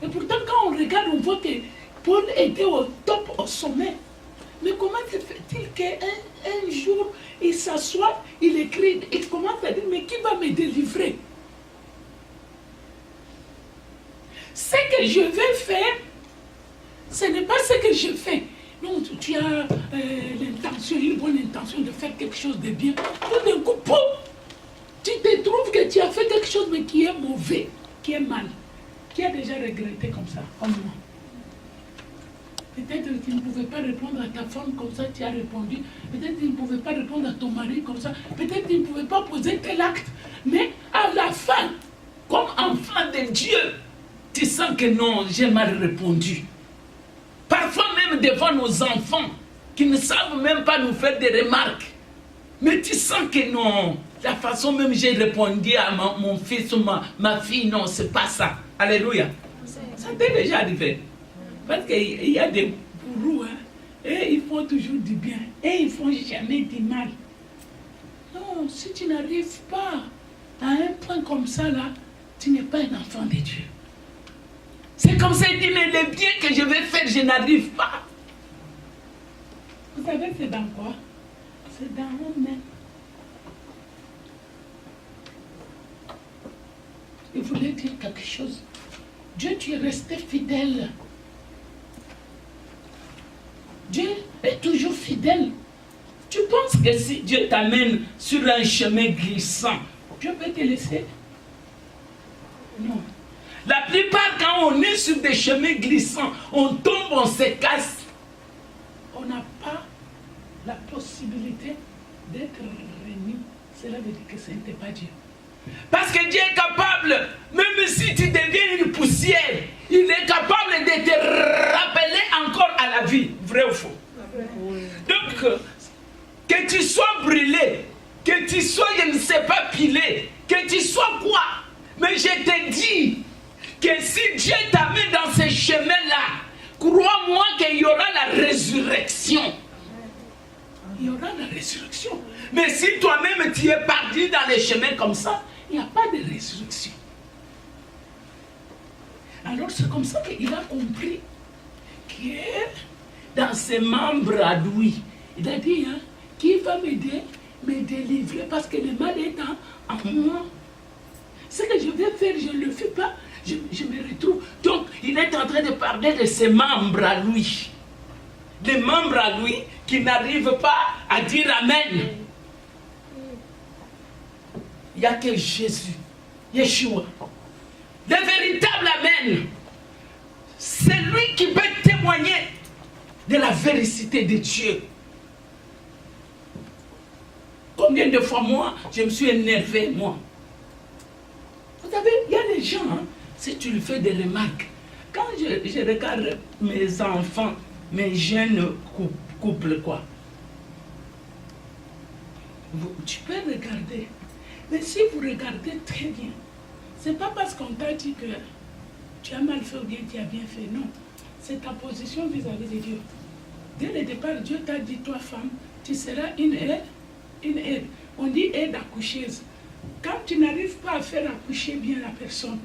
Et pourtant, quand on regarde, on voit que Paul était au top, au sommet. Mais comment se fait-il qu'un jour, il s'assoit, il écrit, il commence à dire, mais qui va me délivrer? Ce que je vais faire, ce n'est pas ce que je fais. Non, tu as l'intention, une bonne intention de faire quelque chose de bien. Tout d'un coup, pouf, tu te trouves que tu as fait quelque chose, mais qui est mauvais, qui est mal. Qui a déjà regretté comme ça, comme moi? Peut-être que tu ne pouvais pas répondre à ta femme comme ça, tu as répondu. Peut-être que tu ne pouvais pas répondre à ton mari comme ça. Peut-être que tu ne pouvais pas poser tel acte. Mais à la fin, comme enfant de Dieu, tu sens que non, j'ai mal répondu. Parfois même devant nos enfants, qui ne savent même pas nous faire des remarques. Mais tu sens que non. La façon même j'ai répondu à mon fils ou ma fille, non, c'est pas ça. Alléluia. Ça t'est déjà arrivé. Parce qu'il y a des bourreaux, hein, et ils font toujours du bien. Et ils font jamais du mal. Non, si tu n'arrives pas à un point comme ça, là, tu n'es pas un enfant de Dieu. C'est comme ça, il dit, mais le bien que je vais faire, je n'arrive pas. Vous savez, c'est dans quoi? C'est dans nous-mêmes. Il voulait dire quelque chose. Dieu, tu es resté fidèle. Dieu est toujours fidèle. Tu penses que si Dieu t'amène sur un chemin glissant, Dieu peut te laisser? Non. La plupart, quand on est sur des chemins glissants, on tombe, on se casse. On n'a pas la possibilité d'être remis. Cela veut dire que ce n'était pas Dieu. Parce que Dieu est capable, même si tu deviens une poussière, il est capable de te rappeler encore à la vie. Vrai ou faux? Donc, que tu sois brûlé, que tu sois, je ne sais pas, pilé, que tu sois quoi. Mais je te dis que si Dieu t'amène dans ces chemins-là, crois-moi qu'il y aura la résurrection. Il y aura la résurrection. Mais si toi-même tu es parti dans les chemins comme ça, il n'y a pas de résurrection. Alors c'est comme ça qu'il a compris que dans ses membres à lui, il a dit, hein, qui va m'aider, me délivrer, parce que le mal est en moi. Ce que je vais faire, je ne le fais pas, je me retrouve. Donc, il est en train de parler de ses membres à lui. Des membres à lui qui n'arrivent pas à dire Amen. Il n'y a que Jésus, Yeshua. Le véritable Amen. C'est lui qui peut témoigner de la véracité de Dieu. Combien de fois, moi, je me suis énervé, moi. Vous savez, il y a des gens, hein, si tu lui fais des remarques, quand je regarde mes enfants, mes jeunes couples, quoi, tu peux regarder. Mais si vous regardez très bien, c'est pas parce qu'on t'a dit que tu as mal fait ou bien tu as bien fait, non. C'est ta position vis-à-vis de Dieu. Dès le départ, Dieu t'a dit, toi femme, tu seras une aide. On dit aide accoucheuse. Quand tu n'arrives pas à faire accoucher bien la personne,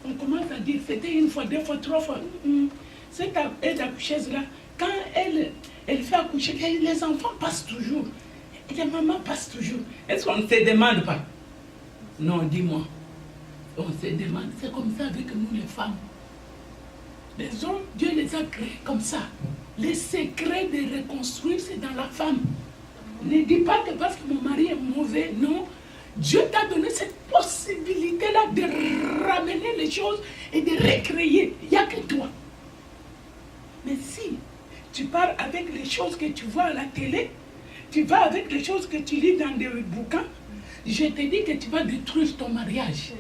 on commence à dire, c'était une fois, deux fois, trois fois. Cette aide accoucheuse-là, quand elle fait accoucher, les enfants passent toujours. Et les mamans passent toujours. Est-ce qu'on ne se demande pas? Non, dis-moi. On se demande. C'est comme ça avec nous les femmes. Les hommes, Dieu les a créés comme ça. Les secrets de reconstruire, c'est dans la femme. Ne dis pas que parce que mon mari est mauvais, non. Dieu t'a donné cette possibilité-là de ramener les choses et de recréer. Il n'y a que toi. Mais si tu pars avec les choses que tu vois à la télé, tu vas avec les choses que tu lis dans des bouquins, je te dis que tu vas détruire ton mariage.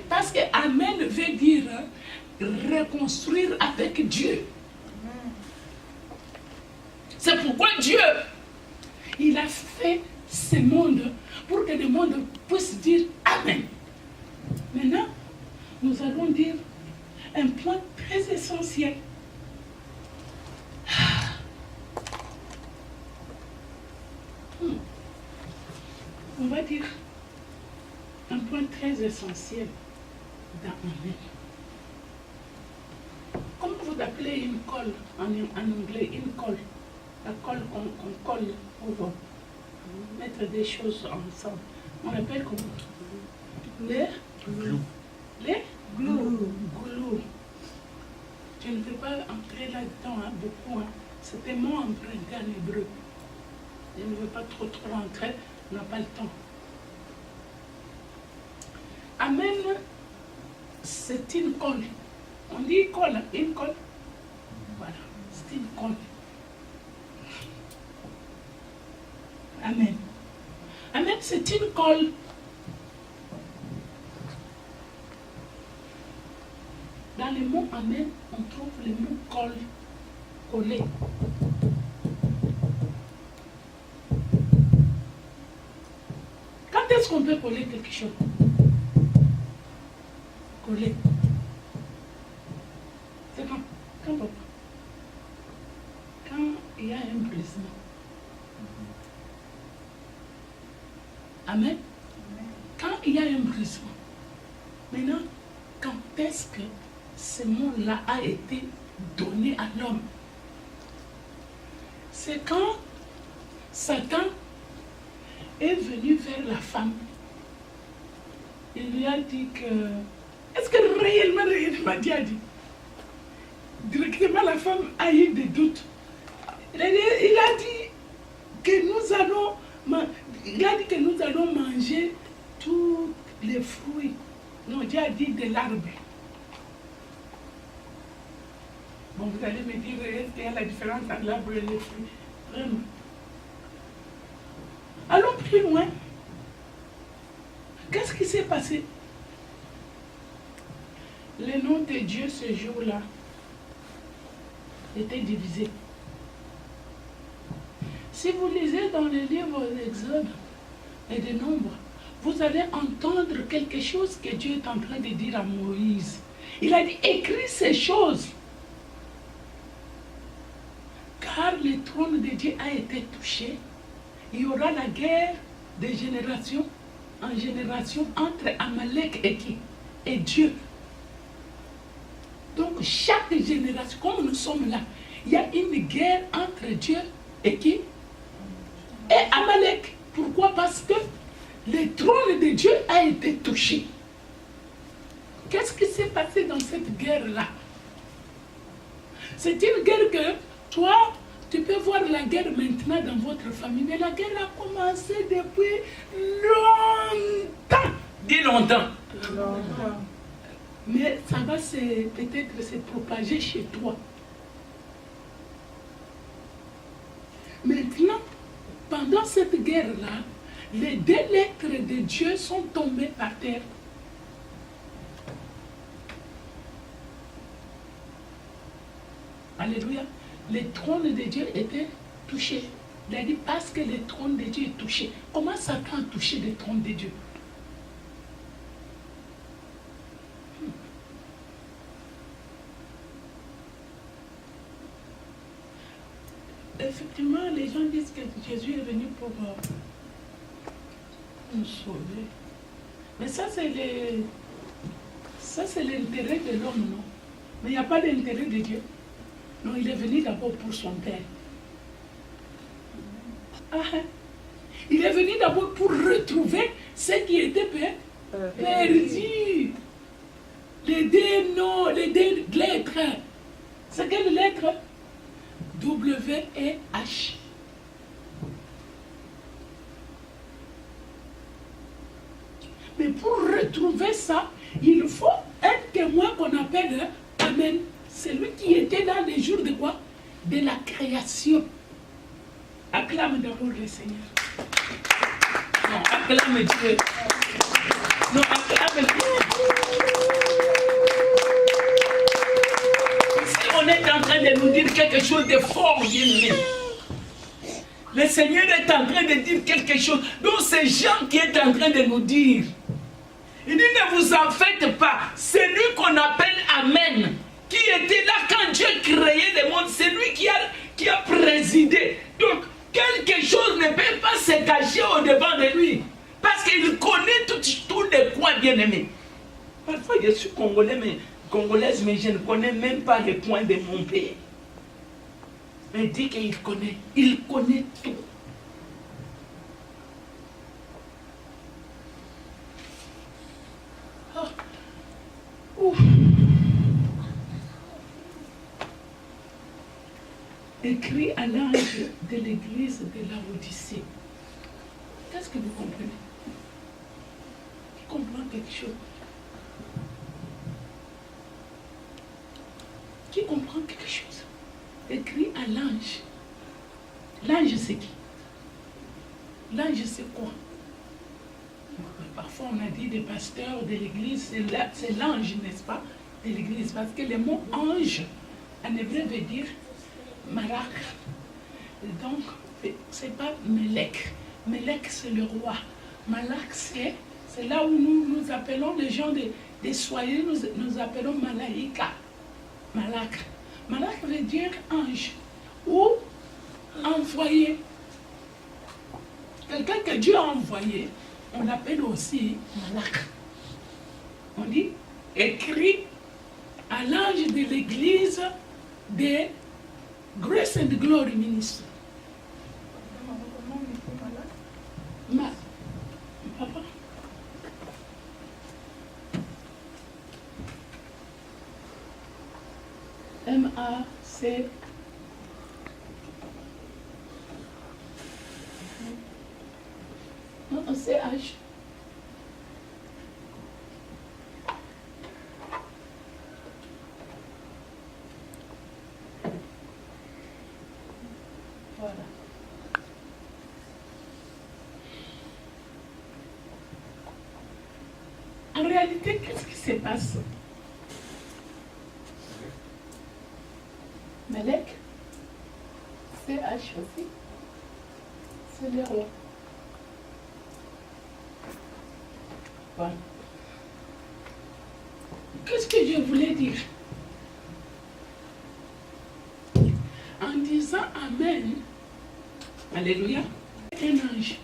Parce que Amen veut dire reconstruire avec Dieu. C'est pourquoi Dieu, il a fait ce monde pour que le monde puisse dire Amen. Maintenant, nous allons dire un point très essentiel. On va dire un point très essentiel dans Amen. Comment vous appelez une colle en anglais, une colle? La colle qu'on colle pour mettre des choses ensemble. On appelle comment? Les glue. Les glue. Je ne vais pas entrer là-dedans beaucoup. Hein. C'était mon emprunté en hébreu. Je ne veux pas trop entrer. On n'a pas le temps. Amen, c'est une colle. On dit colle, une colle. Voilà, c'est une colle. Amen. Amen, c'est une colle. Dans le mot Amen, on trouve le mot colle, coller. est-ce qu'on peut coller quelque chose? Coller. C'est quand papa, quand il y a un brisement. Amen. Quand il y a un brisement. Maintenant, quand est-ce que ce monde-là a été donné à l'homme? C'est quand Satan est venu vers la femme. Il lui a dit que... Est-ce que réellement Dieu a dit? Directement, la femme a eu des doutes. Il a dit que nous allons manger tous les fruits. Non, Dieu a dit de l'arbre. Bon, vous allez me dire, est-ce qu'il y a la différence entre l'arbre et les fruits? Vraiment. Allons plus loin. Qu'est-ce qui s'est passé? Le nom de Dieu ce jour-là était divisé. Si vous lisez dans le livre d'Exode et de Nombres, vous allez entendre quelque chose que Dieu est en train de dire à Moïse. Il a dit, écris ces choses. Car le trône de Dieu a été touché. Il y aura la guerre de génération en génération entre Amalek et qui? Et Dieu. Donc chaque génération, comme nous sommes là, il y a une guerre entre Dieu et qui? Et Amalek. Pourquoi? Parce que le trône de Dieu a été touché. Qu'est-ce qui s'est passé dans cette guerre-là? C'est une guerre que toi, tu peux voir la guerre maintenant dans votre famille, mais la guerre a commencé depuis longtemps. Dis longtemps. Mais ça va peut-être se propager chez toi. Maintenant, pendant cette guerre-là, les 2 lettres de Dieu sont tombées par terre. Alléluia. Le trône de Dieu était touché. Il a dit parce que le trône de Dieu est touché. Comment Satan a touché le trône de Dieu? Effectivement, les gens disent que Jésus est venu pour nous sauver. Mais ça, c'est l'intérêt de l'homme, non? Mais il n'y a pas d'intérêt de Dieu. Non, il est venu d'abord pour son Père. Il est venu d'abord pour retrouver ce qui était perdu. Les 2 noms, les 2 lettres. C'est quelle lettre? W et H. Mais pour retrouver ça, il faut un témoin qu'on appelle Amen. Celui qui était là les jours de quoi? De la création. Acclame d'abord le Seigneur. Non, acclame Dieu. Non, acclame Dieu. Ici, on est en train de nous dire quelque chose de fort, bien-aimé. Le Seigneur est en train de dire quelque chose. Donc, c'est Jean qui est en train de nous dire. Il dit, ne vous en faites pas. C'est lui qu'on appelle Amen, qui était là quand Dieu créait le monde. C'est lui qui a présidé. Donc, quelque chose ne peut pas se cacher au-devant de lui. Parce qu'il connaît tous les coins, bien-aimés. Parfois, je suis congolaise, mais je ne connais même pas les coins de mon pays. Mais dit qu'il connaît. Il connaît tout. Oh. Écrit à l'ange de l'église de Laodicée. Qu'est-ce que vous comprenez? Qui comprend quelque chose? Qui comprend quelque chose? Écrit à l'ange. L'ange c'est qui? L'ange c'est quoi? Parfois on a dit des pasteurs de l'église, c'est l'ange, n'est-ce pas? De l'église, parce que le mot ange en hébreu veut dire Marak. Donc, c'est pas Melek. Melek, c'est le roi. Malak, c'est là où nous appelons les gens des soyeux, nous appelons Malaïka. Malak. Malak veut dire ange ou envoyé. Quelqu'un que Dieu a envoyé, on l'appelle aussi Malak. On dit écrit à l'ange de l'église de Grace and Glory Ministry. Papa. M-A-C. Non, C-H. Voilà. En réalité, qu'est-ce qui se passe? Melek, C-H aussi, c'est le roi. Voilà. Qu'est-ce que je voulais dire? En disant Amen, Alléluia, un ange.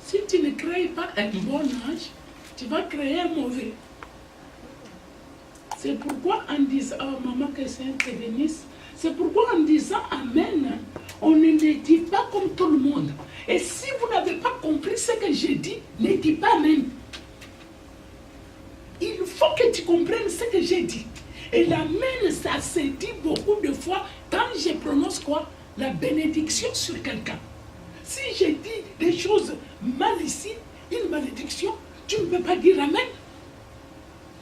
Si tu ne crées pas un bon ange, tu vas créer un mauvais. C'est pourquoi en disant, oh maman que c'est un bénisse, c'est pourquoi en disant Amen, on ne le dit pas comme tout le monde. Et si vous n'avez pas compris ce que j'ai dit, ne dis pas Amen. Il faut que tu comprennes ce que j'ai dit. Et l'Amen, ça se dit beaucoup de fois quand je prononce quoi? La bénédiction sur quelqu'un. Si je dis des choses mal ici, une malédiction, tu ne peux pas dire Amen.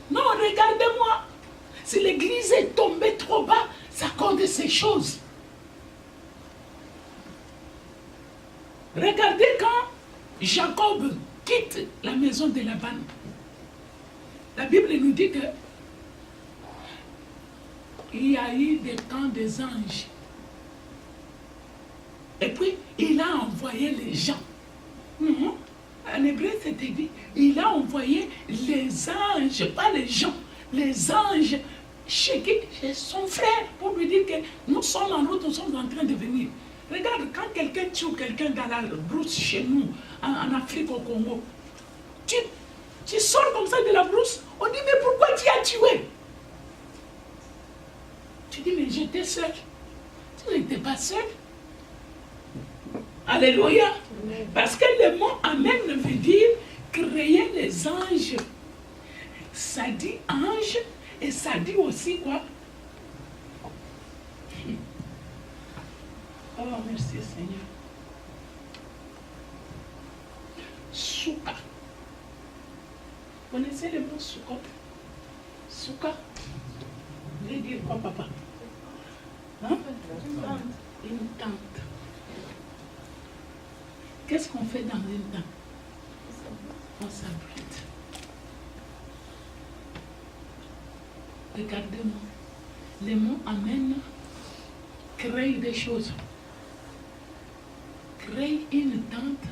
Non, regardez-moi. Si l'église est tombée trop bas, c'est à cause de ces choses. Regardez quand Jacob quitte la maison de Laban. La Bible nous dit que il y a eu des temps des anges. Et puis, il a envoyé les gens. Non, en hébreu, c'était dit, il a envoyé les anges, pas les gens, les anges chez son frère, pour lui dire que nous sommes en route, nous sommes en train de venir. Regarde, quand quelqu'un tue quelqu'un dans la brousse chez nous, en Afrique, au Congo, tu sors comme ça de la brousse, on dit, mais pourquoi tu as tué? Tu dis, mais j'étais seul. Tu n'étais pas seul. Alléluia. Parce que le mot Amen veut dire créer les anges. Ça dit ange et ça dit aussi quoi? Oh, merci Seigneur. Souka. Vous connaissez le mot souka? Souka. Vous voulez dire quoi, papa? Hein? Une tente. Qu'est-ce qu'on fait dans une tente? On s'abrite. Regardez-moi. Le mot Amen crée des choses. Crée une tente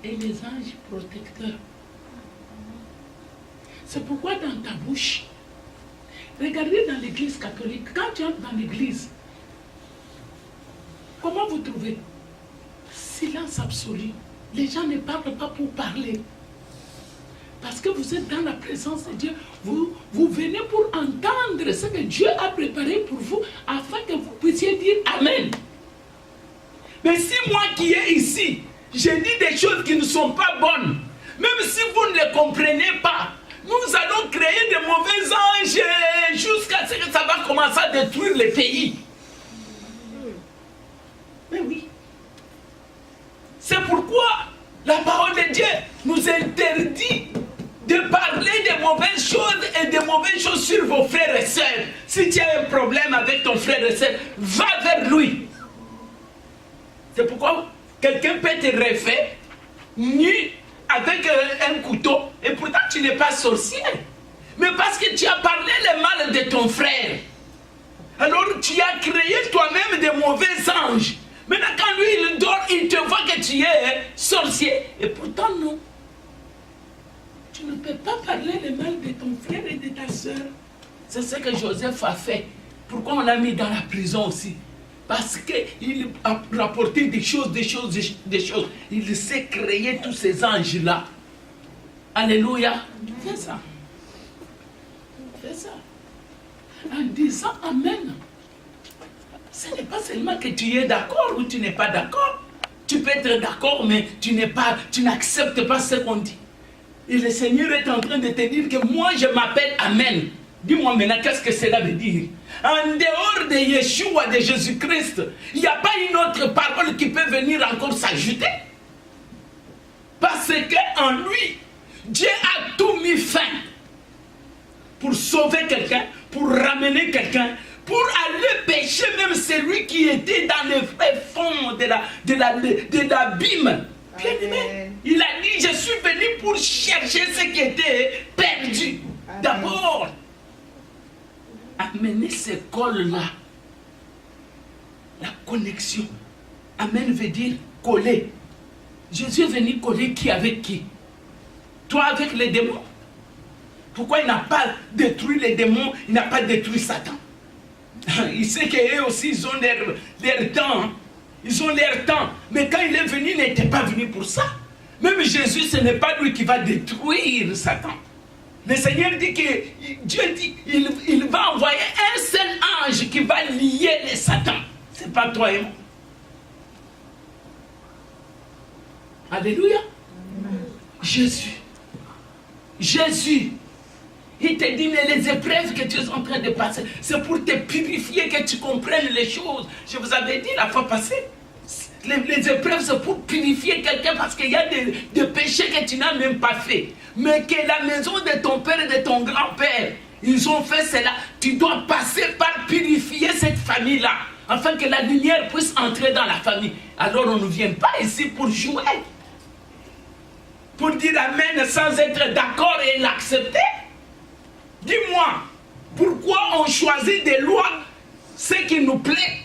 et les anges protecteurs. C'est pourquoi dans ta bouche, regardez dans l'église catholique, quand tu entres dans l'église, comment vous trouvez? Silence absolu. Les gens ne parlent pas pour parler. Parce que vous êtes dans la présence de Dieu. Vous venez pour entendre ce que Dieu a préparé pour vous afin que vous puissiez dire Amen. Mais si moi qui est ici, je dis des choses qui ne sont pas bonnes, même si vous ne les comprenez pas, nous allons créer de mauvais anges jusqu'à ce que ça va commencer à détruire le pays. Mais oui. C'est pourquoi la parole de Dieu nous interdit de parler de mauvaises choses et de mauvaises choses sur vos frères et sœurs. Si tu as un problème avec ton frère et sœur, va vers lui. C'est pourquoi quelqu'un peut te refaire nu avec un couteau et pourtant tu n'es pas sorcier. Mais parce que tu as parlé le mal de ton frère. Alors tu as créé toi-même des mauvais anges. Maintenant quand lui il dort, il te voit que tu es sorcier. Et pourtant, non. Tu ne peux pas parler le mal de ton frère et de ta soeur. C'est ce que Joseph a fait. Pourquoi on l'a mis dans la prison aussi? Parce qu'il a rapporté des choses. Il sait créer tous ces anges-là. Alléluia. Fais ça. Fais ça. En disant Amen. Ce n'est pas seulement que tu es d'accord ou tu n'es pas d'accord. Tu peux être d'accord, mais tu n'acceptes pas ce qu'on dit. Et le Seigneur est en train de te dire que moi je m'appelle Amen. Dis-moi maintenant, qu'est-ce que cela veut dire? En dehors de Yeshua, de Jésus-Christ, il n'y a pas une autre parole qui peut venir encore s'ajouter. Parce qu'en lui, Dieu a tout mis fin pour sauver quelqu'un, pour ramener quelqu'un, pour aller pécher même celui qui était dans le vrai fond de l'abîme. Bien-aimé, il a dit, je suis venu pour chercher ce qui était perdu. D'abord, amener ce col-là, la connexion. Amen veut dire coller. Jésus est venu coller qui avec qui? Toi avec les démons. Pourquoi il n'a pas détruit les démons? Il n'a pas détruit Satan. Il sait qu'eux aussi, ils ont leur temps. Ils ont leur temps. Mais quand il est venu, il n'était pas venu pour ça. Même Jésus, ce n'est pas lui qui va détruire Satan. Le Seigneur dit que Dieu dit il va envoyer un seul ange qui va lier les Satan. Ce n'est pas toi et moi. Alléluia. Jésus. Il te dit, mais les épreuves que tu es en train de passer, c'est pour te purifier, que tu comprennes les choses. Je vous avais dit la fois passée, les épreuves, c'est pour purifier quelqu'un parce qu'il y a des péchés que tu n'as même pas fait. Mais que la maison de ton père et de ton grand-père, ils ont fait cela. Tu dois passer par purifier cette famille-là, afin que la lumière puisse entrer dans la famille. Alors on ne vient pas ici pour jouer, pour dire Amen sans être d'accord et l'accepter. Dis-moi, pourquoi on choisit des lois, ce qui nous plaît,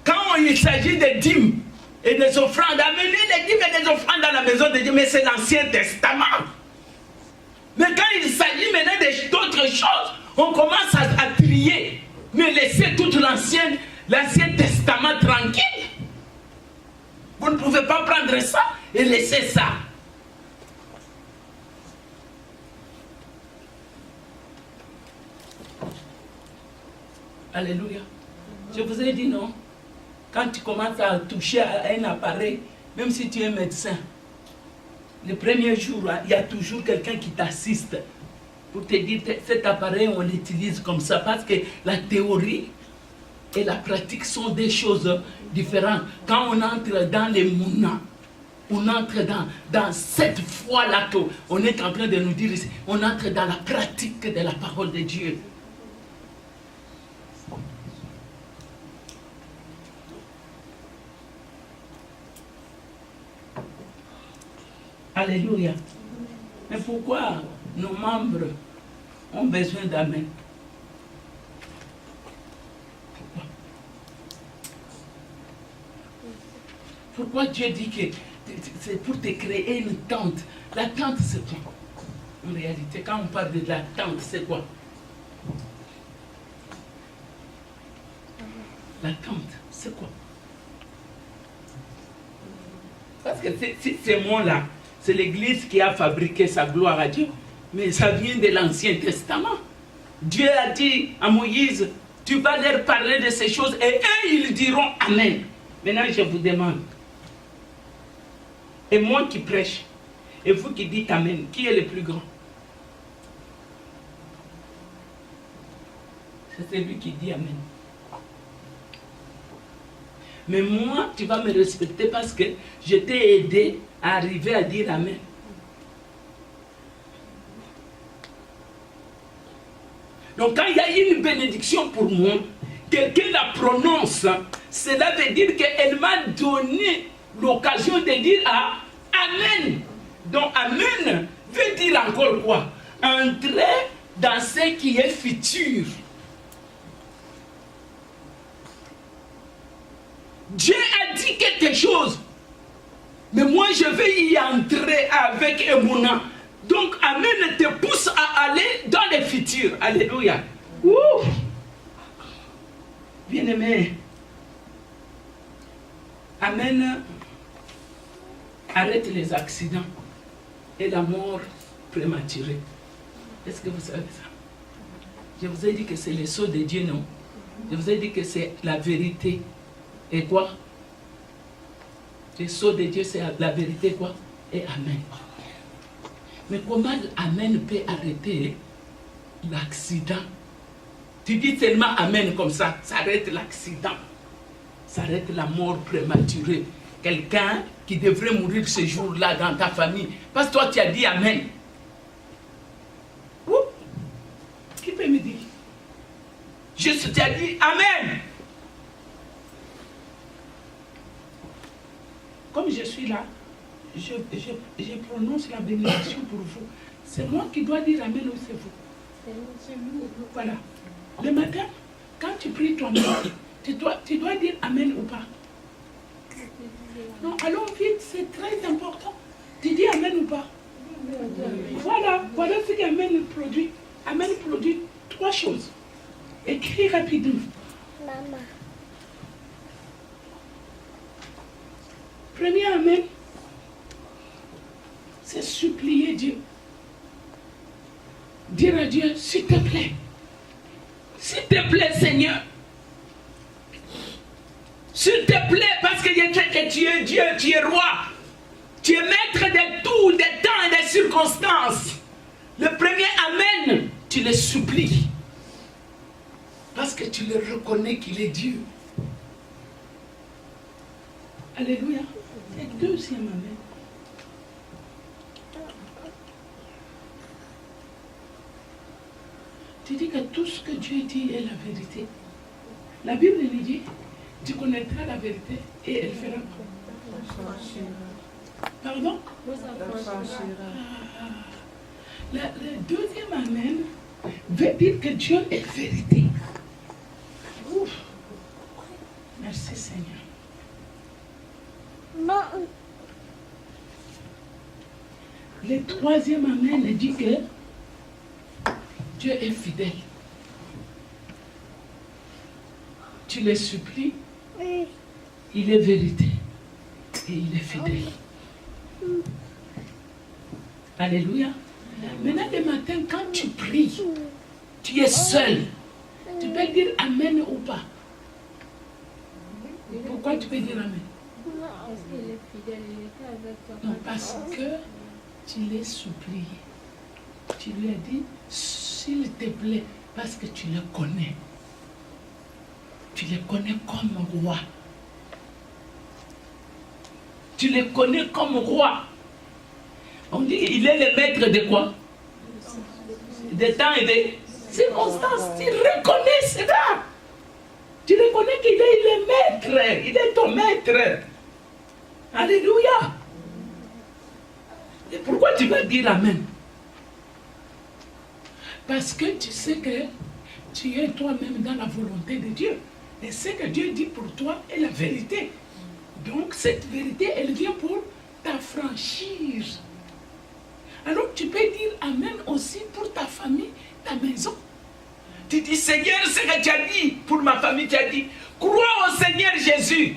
quand il s'agit des dîmes et des offrandes, amener les dîmes et des offrandes dans la maison de Dieu, mais c'est l'Ancien Testament. Mais quand il s'agit maintenant d'autres choses, on commence à trier, mais laisser tout l'Ancien Testament tranquille. Vous ne pouvez pas prendre ça et laisser ça. Alléluia. Je vous ai dit non. Quand tu commences à toucher à un appareil, même si tu es médecin, le premier jour, il y a toujours quelqu'un qui t'assiste pour te dire que cet appareil, on l'utilise comme ça. Parce que la théorie et la pratique sont des choses différentes. Quand on entre dans les mouna, on entre dans cette foi-là qu'on est en train de nous dire ici, on entre dans la pratique de la parole de Dieu. Alléluia. Mais pourquoi nos membres ont besoin d'amen? Pourquoi Dieu dit que c'est pour te créer une tente? La tente, c'est quoi? En réalité, quand on parle de la tente, c'est quoi? La tente, c'est quoi? Parce que ces mots-là, c'est l'Église qui a fabriqué sa gloire à Dieu. Mais ça vient de l'Ancien Testament. Dieu a dit à Moïse, tu vas leur parler de ces choses et eux, ils diront Amen. Maintenant, je vous demande, et moi qui prêche, et vous qui dites Amen, qui est le plus grand? C'est celui qui dit Amen. Mais moi, tu vas me respecter parce que je t'ai aidé à arriver à dire Amen. Donc quand il y a une bénédiction pour moi, quelqu'un la prononce, cela veut dire qu'elle m'a donné l'occasion de dire Amen. Donc Amen veut dire encore quoi? Entrer dans ce qui est futur. Dieu a dit quelque chose. entrer avec Emouna. Donc, Amen te pousse à aller dans le futur. Alléluia. Ouh. Bien-aimé. Amen arrête les accidents et la mort prématurée. Est-ce que vous savez ça? Je vous ai dit que c'est le sceau de Dieu, non? Je vous ai dit que c'est la vérité. Et quoi? Le sceau de Dieu, c'est la vérité, quoi? Et Amen. Mais comment Amen peut arrêter l'accident? Tu dis seulement Amen comme ça arrête l'accident. Ça arrête la mort prématurée. Quelqu'un qui devrait mourir ce jour-là dans ta famille. Parce que toi, tu as dit Amen. Ouh. Qui peut me dire? Juste, tu as dit Amen. Comme je suis là, je prononce la bénédiction pour vous. C'est moi qui dois dire Amen ou c'est vous? C'est nous. Voilà. Le matin, quand tu pries toi-même, tu dois dire Amen ou pas? Non, allons vite, c'est très important. Tu dis Amen ou pas? Voilà ce qu'Amen produit. Amen produit 3 choses. Écris rapidement. Maman. Premier Amen, c'est supplier Dieu. Dire à Dieu, s'il te plaît, Seigneur, s'il te plaît, parce que je sais que tu es Dieu, tu es roi, tu es maître de tout, des temps et des circonstances. Le premier Amen, tu le supplies, parce que tu le reconnais qu'il est Dieu. Alléluia. C'est le deuxième Amen. Tu dis que tout ce que Dieu dit est la vérité. La Bible lui dit, tu connaîtras la vérité et elle fera. Pardon? Le deuxième Amen veut dire que Dieu est vérité. Ouf. Merci Seigneur. Le troisième Amen dit que Dieu est fidèle. Tu le supplies, il est vérité et il est fidèle. Alléluia. Maintenant, le matin, quand tu pries, tu es seul. Tu peux dire Amen ou pas? Pourquoi tu peux dire Amen? Parce qu'il est fidèle, il était avec toi. Non, parce que tu l'as supplié. Tu lui as dit, s'il te plaît, parce que tu le connais. Tu le connais comme roi. Tu le connais comme roi. On dit, il est le maître de quoi? Des temps et des circonstances. Tu reconnais cela. Tu reconnais qu'il est le maître. Il est ton maître. Alléluia. Et pourquoi tu vas dire Amen? Parce que tu sais que tu es toi-même dans la volonté de Dieu. Et ce que Dieu dit pour toi est la vérité. Donc cette vérité, elle vient pour t'affranchir. Alors tu peux dire Amen aussi pour ta famille, ta maison. Tu dis Seigneur, ce que tu as dit pour ma famille, tu as dit, crois au Seigneur Jésus.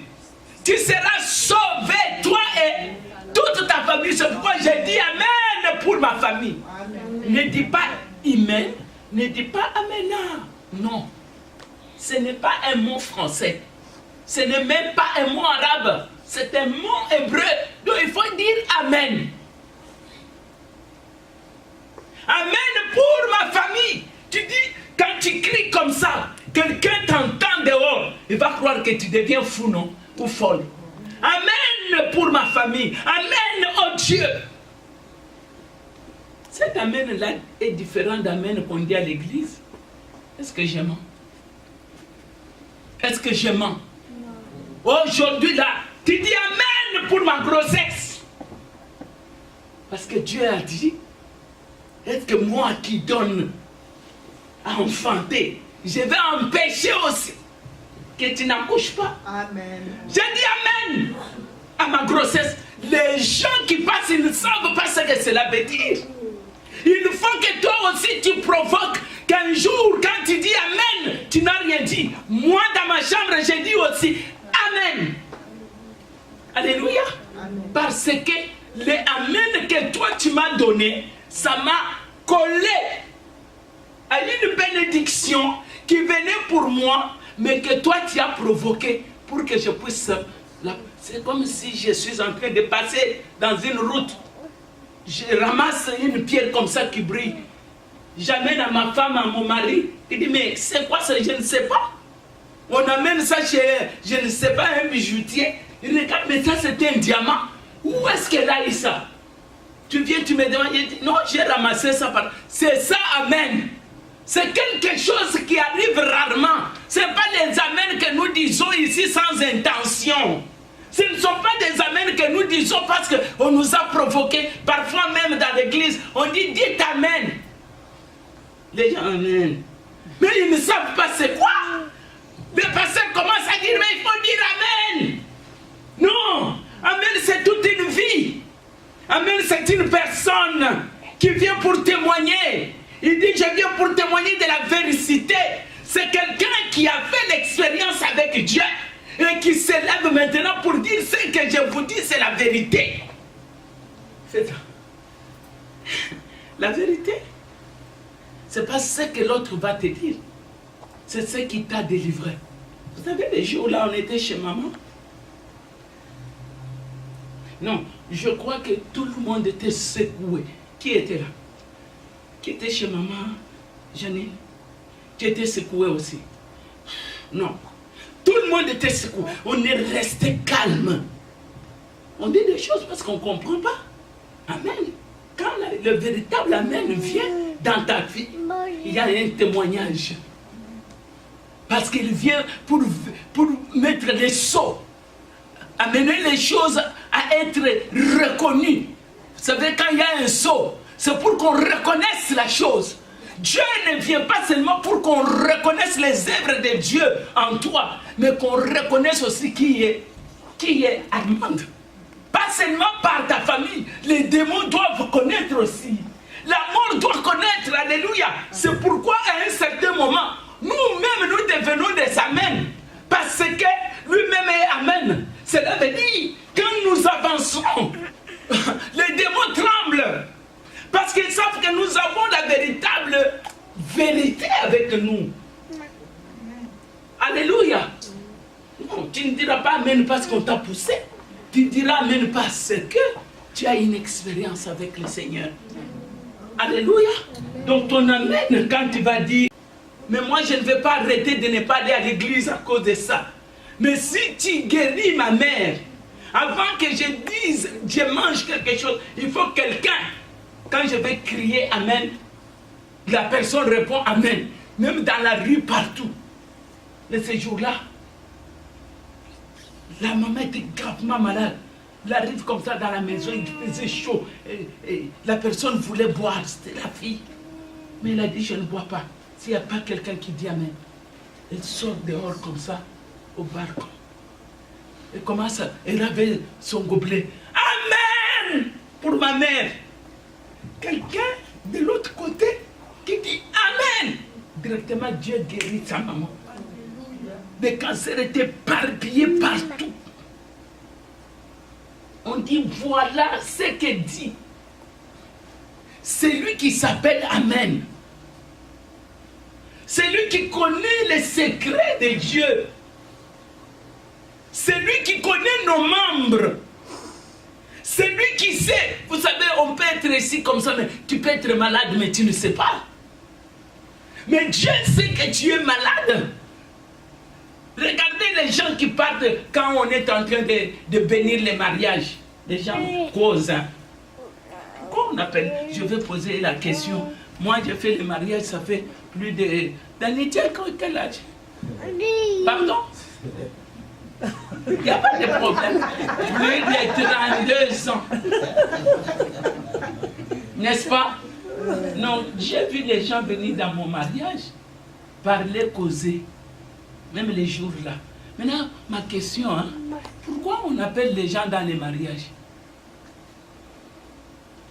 Tu seras sauvé, toi et toute ta famille. C'est pourquoi j'ai dit Amen pour ma famille. Amen. Ne dis pas Amen, ne dis pas Amen. Non. Ce n'est pas un mot français. Ce n'est même pas un mot arabe. C'est un mot hébreu. Donc il faut dire Amen. Amen pour ma famille. Tu dis, quand tu cries comme ça, quelqu'un t'entend dehors, il va croire que tu deviens fou, non? Ou folle. Amen pour ma famille. Amen, oh Dieu. Cet Amen-là est différent d'Amen qu'on dit à l'église. Est-ce que je mens? Est-ce que je mens? Aujourd'hui, là, tu dis Amen pour ma grossesse. Parce que Dieu a dit, est-ce que moi qui donne à enfanter, je vais empêcher aussi que tu n'accouches pas? Amen. J'ai dit Amen à ma grossesse. les gens qui passent, ils ne savent pas ce que cela veut dire. Il faut que toi aussi tu provoques qu'un jour, quand tu dis Amen, tu n'as rien dit. Moi, dans ma chambre, j'ai dit aussi Amen. Alléluia. Amen. Parce que les Amen que toi tu m'as donné, ça m'a collé à une bénédiction qui venait pour moi, mais que toi tu as provoqué pour que je puisse... C'est comme si je suis en train de passer dans une route. Je ramasse une pierre comme ça qui brille. J'amène à ma femme, à mon mari. Il dit, mais c'est quoi ça? Je ne sais pas. On amène ça chez, je ne sais pas, un bijoutier. Il regarde, mais ça c'était un diamant. Où est-ce qu'elle a eu ça? Tu viens, tu me demandes. Il dit, non, j'ai ramassé ça. C'est ça, Amen. C'est quelque chose qui arrive rarement. Ce n'est pas les Amen que nous disons ici sans intention. Ce ne sont pas des Amen que nous disons parce qu'on nous a provoqués. Parfois même dans l'église, on dit dites Amen. Les gens Amen. Mais ils ne savent pas c'est quoi. Les pasteurs commencent à dire mais il faut dire Amen. Non, Amen c'est toute une vie. Amen c'est une personne qui vient pour témoigner. Il dit je viens pour témoigner de la vérité. C'est quelqu'un qui a fait l'expérience avec Dieu. Et qui se lève maintenant pour dire ce que je vous dis, c'est la vérité. C'est ça. La vérité, c'est pas ce que l'autre va te dire, c'est ce qui t'a délivré. Vous savez, les jours là, on était chez maman. Non, je crois que tout le monde était secoué. Qui était là? Qui était chez maman? Janine? Qui était secoué aussi? Non. Tout le monde était secoué. On est resté calme. On dit des choses parce qu'on ne comprend pas. Amen. Quand le véritable Amen vient dans ta vie, il y a un témoignage. Parce qu'il vient pour mettre les sceaux, amener les choses à être reconnues. Vous savez, quand il y a un sceau, c'est pour qu'on reconnaisse la chose. Dieu ne vient pas seulement pour qu'on reconnaisse les œuvres de Dieu en toi, mais qu'on reconnaisse aussi qui est Armand. Pas seulement par ta famille, les démons doivent connaître aussi. La mort doit connaître, alléluia. C'est pourquoi à un certain moment, nous-mêmes nous devenons des Amen. Parce que lui-même est Amen. Cela veut dire, quand nous avançons, les démons tremblent. Parce qu'ils savent que nous avons la véritable vérité avec nous. Alléluia. Non, tu ne diras pas Amen parce qu'on t'a poussé. Tu diras Amen parce que tu as une expérience avec le Seigneur. Alléluia. Donc ton Amen, quand tu vas dire, mais moi je ne vais pas arrêter de ne pas aller à l'église à cause de ça. Mais si tu guéris ma mère, avant que je dise, je mange quelque chose, il faut quelqu'un. Quand je vais crier Amen, la personne répond Amen. Même dans la rue, partout. Mais ce jour-là, la maman était gravement malade. Elle arrive comme ça dans la maison, il faisait chaud. Et la personne voulait boire, c'était la fille. Mais elle a dit, je ne bois pas. S'il n'y a pas quelqu'un qui dit Amen. Elle sort dehors comme ça, au balcon. Elle commence, elle avait son gobelet. Amen pour ma mère. Quelqu'un de l'autre côté qui dit Amen. Directement, Dieu guérit sa maman. Le cancer était éparpillé partout. On dit voilà ce que dit. C'est lui qui s'appelle Amen. C'est lui qui connaît les secrets de Dieu. C'est lui qui connaît nos membres. C'est lui qui sait. Vous savez, on peut être ici comme ça, mais tu peux être malade, mais tu ne sais pas. Mais Dieu sait que tu es malade. Regardez les gens qui partent quand on est en train de bénir les mariages. Les gens causent. Comment on appelle? Je vais poser la question. Moi, j'ai fait le mariage, ça fait plus de... Dans quel âge? Pardon? Il n'y a pas de problème. Plus de 32 ans. N'est-ce pas? Non, j'ai vu les gens venir dans mon mariage, parler, causer, même les jours là. Maintenant, ma question, hein, pourquoi on appelle les gens dans les mariages?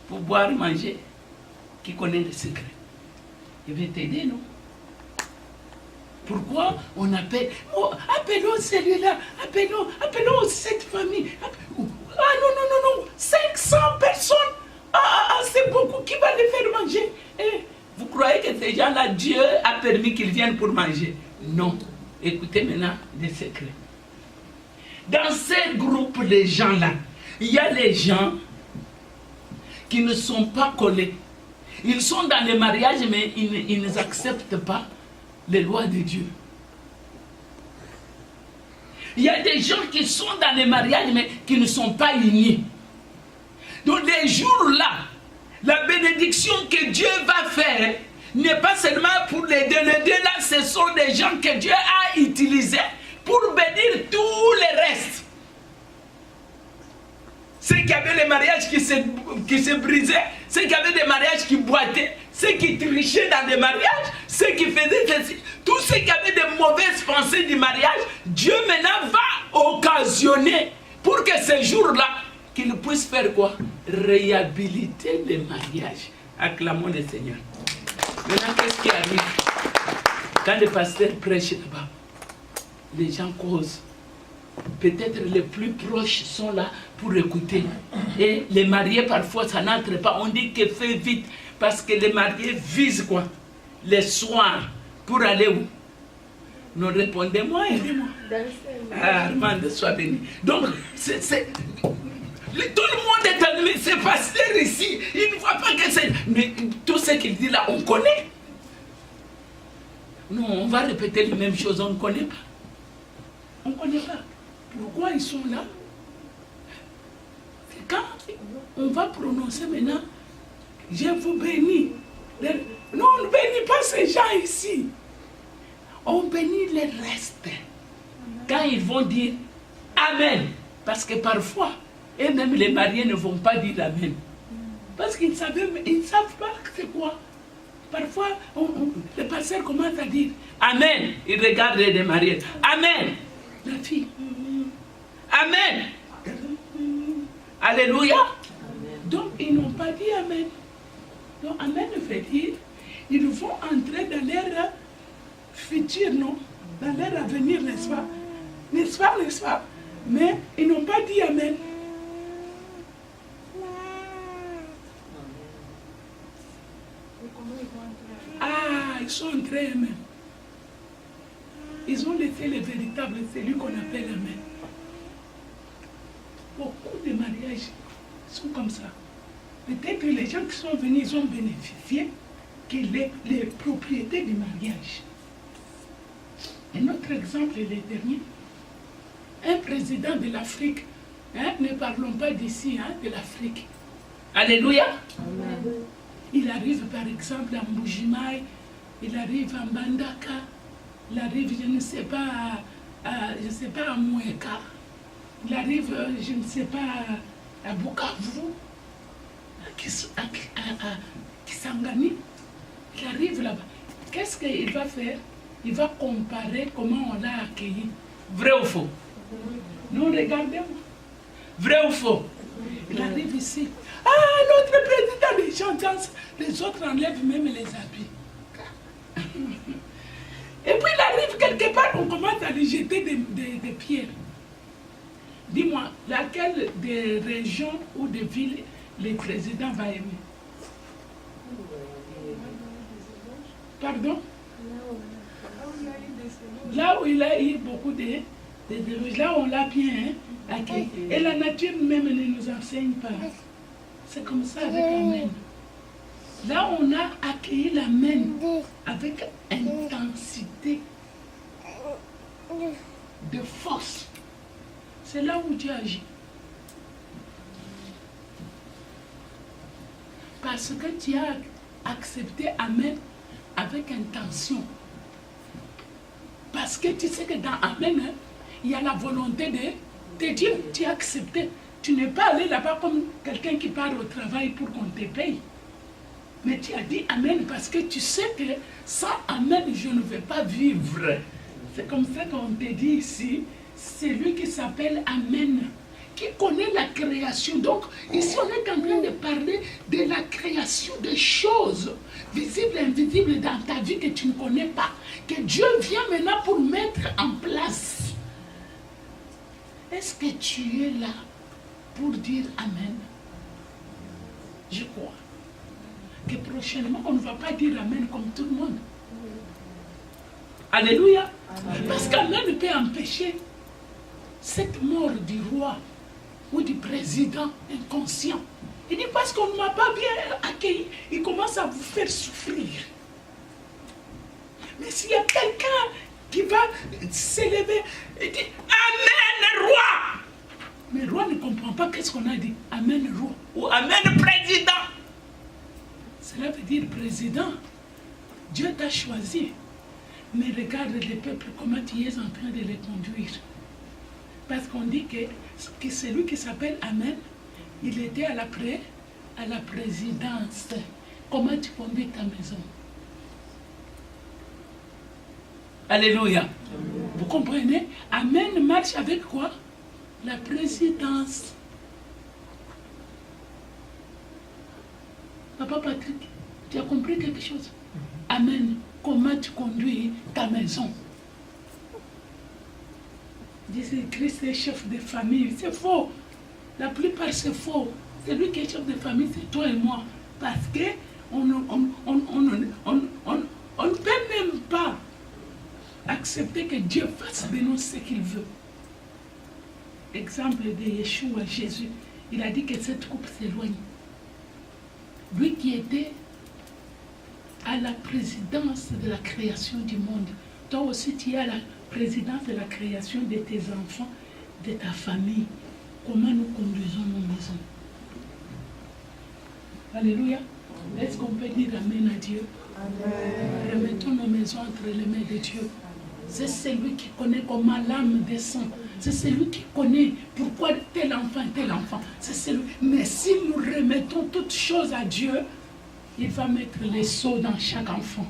pour boire, manger, qui connaît le secret. Il va t'aider, non? Pourquoi on appelle, oh, appelons celui-là, appelons cette famille. Ah non, 500 personnes, c'est beaucoup, qui va les faire manger? Vous croyez que ces gens-là, Dieu a permis qu'ils viennent pour manger? Non. Écoutez maintenant des secrets. Dans ces groupes, les gens-là, il y a les gens qui ne sont pas collés. Ils sont dans les mariages, mais ils n'acceptent pas les lois de Dieu. Il y a des gens qui sont dans les mariages, mais qui ne sont pas unis. Donc les jours-là, la bénédiction que Dieu va faire n'est pas seulement pour les deux. Les deux là, ce sont des gens que Dieu a utilisés pour bénir tous les restes. Ceux qui avaient les mariages qui se brisaient, ceux qui avaient des mariages qui boitaient, ceux qui trichaient dans des mariages, ceux qui faisaient ceci, tous ceux qui avaient des mauvaises pensées du mariage, Dieu maintenant va occasionner pour que ces jours-là, qu'ils puissent faire quoi? Réhabiliter les mariages. Acclamons le Seigneur. Maintenant, qu'est-ce qui arrive? Quand le pasteur prêche là-bas, les gens causent. Peut-être les plus proches sont là pour écouter. Et les mariés, parfois, ça n'entre pas. On dit que fais vite. Parce que les mariés visent quoi? Les soirs. Pour aller où? Non, répondez-moi, aidez-moi. Armand, sois béni. Donc, tout le monde est animé. C'est pasteur ici. Il ne voit pas que c'est... Mais tout ce qu'il dit là, on connaît. Non, on va répéter les mêmes choses. On ne connaît pas. On ne connaît pas. Pourquoi ils sont là? C'est quand on va prononcer maintenant, je vous bénis. Non, on ne bénit pas ces gens ici. On bénit les restes. Quand ils vont dire Amen, parce que parfois, et même les mariés ne vont pas dire Amen. Parce qu'ils ne savent pas c'est quoi. Parfois, le pasteur commence à dire Amen. Il regarde les mariés. Amen. La fille. Amen. Alléluia. Amen. Donc, ils n'ont pas dit Amen. Donc, Amen veut dire, ils vont entrer dans leur futur, non? Dans leur avenir, n'est-ce pas? N'est-ce pas, n'est-ce pas? Mais ils n'ont pas dit Amen. Ah, ils sont entrés eux-mêmes. Ils ont laissé les véritables, c'est lui qu'on appelle Amen. Beaucoup de mariages sont comme ça. Peut-être que les gens qui sont venus, ils ont bénéficié que les propriétés du mariage. Un autre exemple est le dernier. Un président de l'Afrique, ne parlons pas d'ici, de l'Afrique. Alléluia. Amen. Il arrive par exemple à Mbujimaï, il arrive à Mbandaka, il arrive, je ne sais pas, à Moueka, il arrive, je ne sais pas, à Bukavu, à Kisangani, il arrive là-bas. Qu'est-ce qu'il va faire? Il va comparer comment on l'a accueilli. Vrai ou faux? Non, regardez-moi. Vrai ou faux? Il arrive ici. Ah, notre président, les gens dansent, les autres enlèvent même les habits. Et puis il arrive quelque part, on commence à lui jeter des pierres. Dis-moi, laquelle des régions ou des villes le président va aimer? Pardon? Là où il a eu beaucoup de là on l'a bien accueilli. Et la nature même ne nous enseigne pas. C'est comme ça avec Amen. Là on a accueilli l'Amen avec intensité, de force. C'est là où Dieu agit. Parce que tu as accepté Amen avec intention. Parce que tu sais que dans Amen, il y a la volonté de Dieu. Tu as accepté. Tu n'es pas allé là-bas comme quelqu'un qui part au travail pour qu'on te paye. Mais tu as dit Amen parce que tu sais que sans Amen, je ne vais pas vivre. C'est comme ça qu'on te dit ici, c'est lui qui s'appelle Amen. qui connaît la création. Donc, ici, on est en train de parler de la création des choses visibles et invisibles dans ta vie que tu ne connais pas. Que Dieu vient maintenant pour mettre en place. Est-ce que tu es là pour dire Amen? Je crois que prochainement, on ne va pas dire Amen comme tout le monde. Alléluia. Parce qu'Amen peut empêcher cette mort du roi ou du président inconscient. Il dit parce qu'on ne m'a pas bien accueilli, il commence à vous faire souffrir. Mais s'il y a quelqu'un qui va s'élever et dire Amen roi. Mais le roi ne comprend pas qu'est-ce qu'on a dit. Amen roi ou Amen président. Cela veut dire président. Dieu t'a choisi. Mais regarde les peuples, comment tu es en train de les conduire. Parce qu'on dit que celui qui s'appelle Amen, il était à la présidence. Comment tu conduis ta maison? Alléluia. Amen. Vous comprenez? Amen marche avec quoi? La présidence. Papa Patrick, tu as compris quelque chose? Amen. Comment tu conduis ta maison? Christ est chef de famille. C'est faux. La plupart c'est faux. Celui qui est chef de famille, c'est toi et moi. Parce qu'on ne peut même pas accepter que Dieu fasse de nous ce qu'il veut. Exemple de Yeshua, Jésus. Il a dit que cette coupe s'éloigne. Lui qui était à la présidence de la création du monde. Toi aussi, tu es à la présidence de la création de tes enfants, de ta famille. Comment nous conduisons nos maisons? Alléluia. Est-ce qu'on peut dire Amen à Dieu? Amen. Remettons nos maisons entre les mains de Dieu. C'est celui qui connaît comment l'âme descend. C'est celui qui connaît pourquoi tel enfant. C'est celui. Mais si nous remettons toutes choses à Dieu, il va mettre les sceaux dans chaque enfant.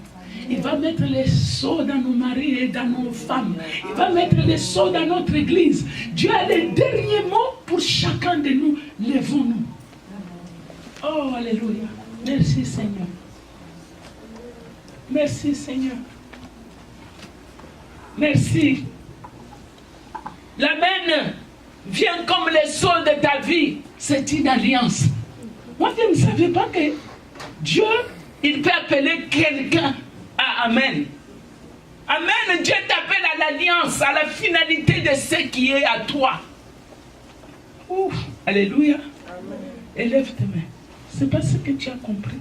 Il va mettre les sceaux dans nos maris et dans nos femmes. Il va mettre les sceaux dans notre église. Dieu a les derniers mots pour chacun de nous. Levons-nous. Oh, alléluia. Merci Seigneur. Merci Seigneur. Merci. L'Amen vient comme les sceaux de ta vie. C'est une alliance. Moi, je ne savais pas que Dieu, il peut appeler quelqu'un à Amen. Amen, Dieu t'appelle à l'alliance, à la finalité de ce qui est à toi. Ouf, alléluia. Amen. Élève tes mains. C'est pas ce que tu as compris.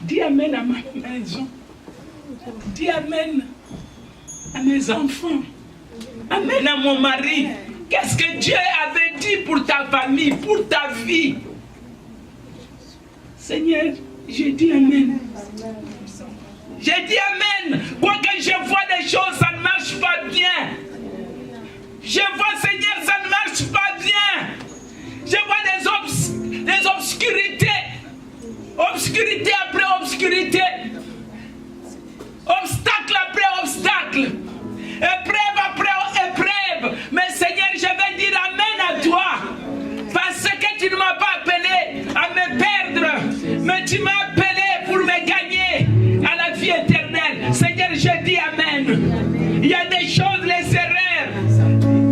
Dis Amen à ma maison. Dis Amen à mes enfants. Amen à mon mari. Qu'est-ce que Dieu avait dit pour ta famille, pour ta vie? Seigneur, je dis Amen. J'ai dit Amen. Quoique je vois des choses, ça ne marche pas bien. Je vois, Seigneur, ça ne marche pas bien. Je vois des obscurités. Obscurité après obscurité. Obstacle après obstacle. Épreuve après épreuve. Mais Seigneur, je vais dire Amen à toi. Parce que tu ne m'as pas appelé à me perdre. Mais tu m'as appelé pour me gagner à la vie éternelle. Seigneur, je dis Amen. Il y a des choses, les erreurs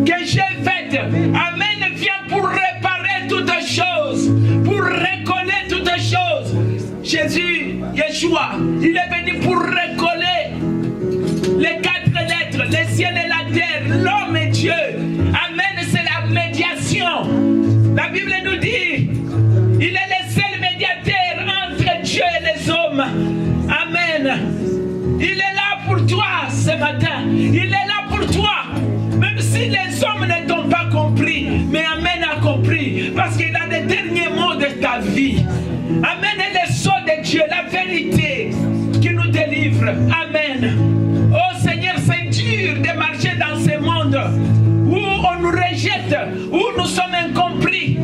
que j'ai faites. Amen vient pour réparer toutes choses. Pour recoller toutes choses. Jésus, Yeshua, il est venu pour recoller les 4 lettres, le ciel et la terre, l'homme et Dieu. Amen, c'est la médiation. La Bible nous dit, il est le seul médiateur entre Dieu et les hommes. Amen. Il est là pour toi ce matin. Il est là pour toi. Même si les hommes ne t'ont pas compris. Mais Amen a compris. Parce qu'il a les derniers mots de ta vie. Amen est le sceau de Dieu, la vérité qui nous délivre. Amen. Oh Seigneur, c'est dur de marcher dans ce monde où on nous rejette, où nous sommes incompris.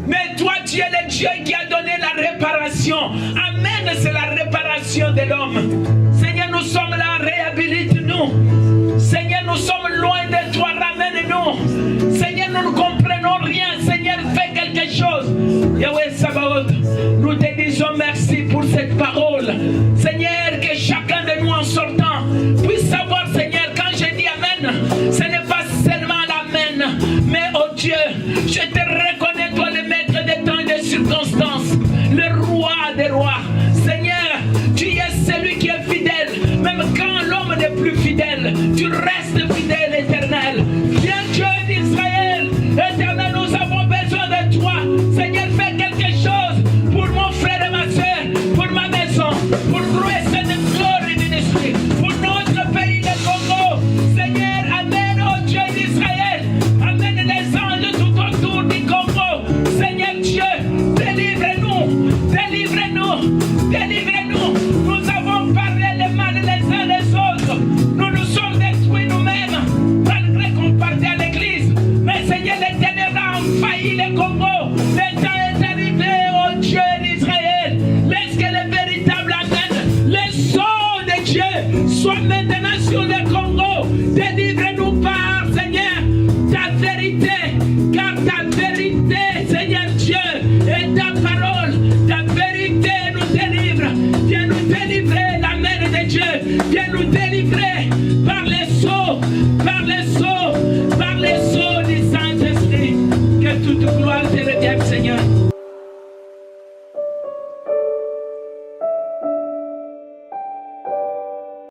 Mais toi, tu es le Dieu qui a donné la réparation. Amen, c'est la réparation de l'homme. Seigneur, nous sommes là, réhabilite-nous. Seigneur, nous sommes loin de toi, ramène-nous. Seigneur, nous ne comprenons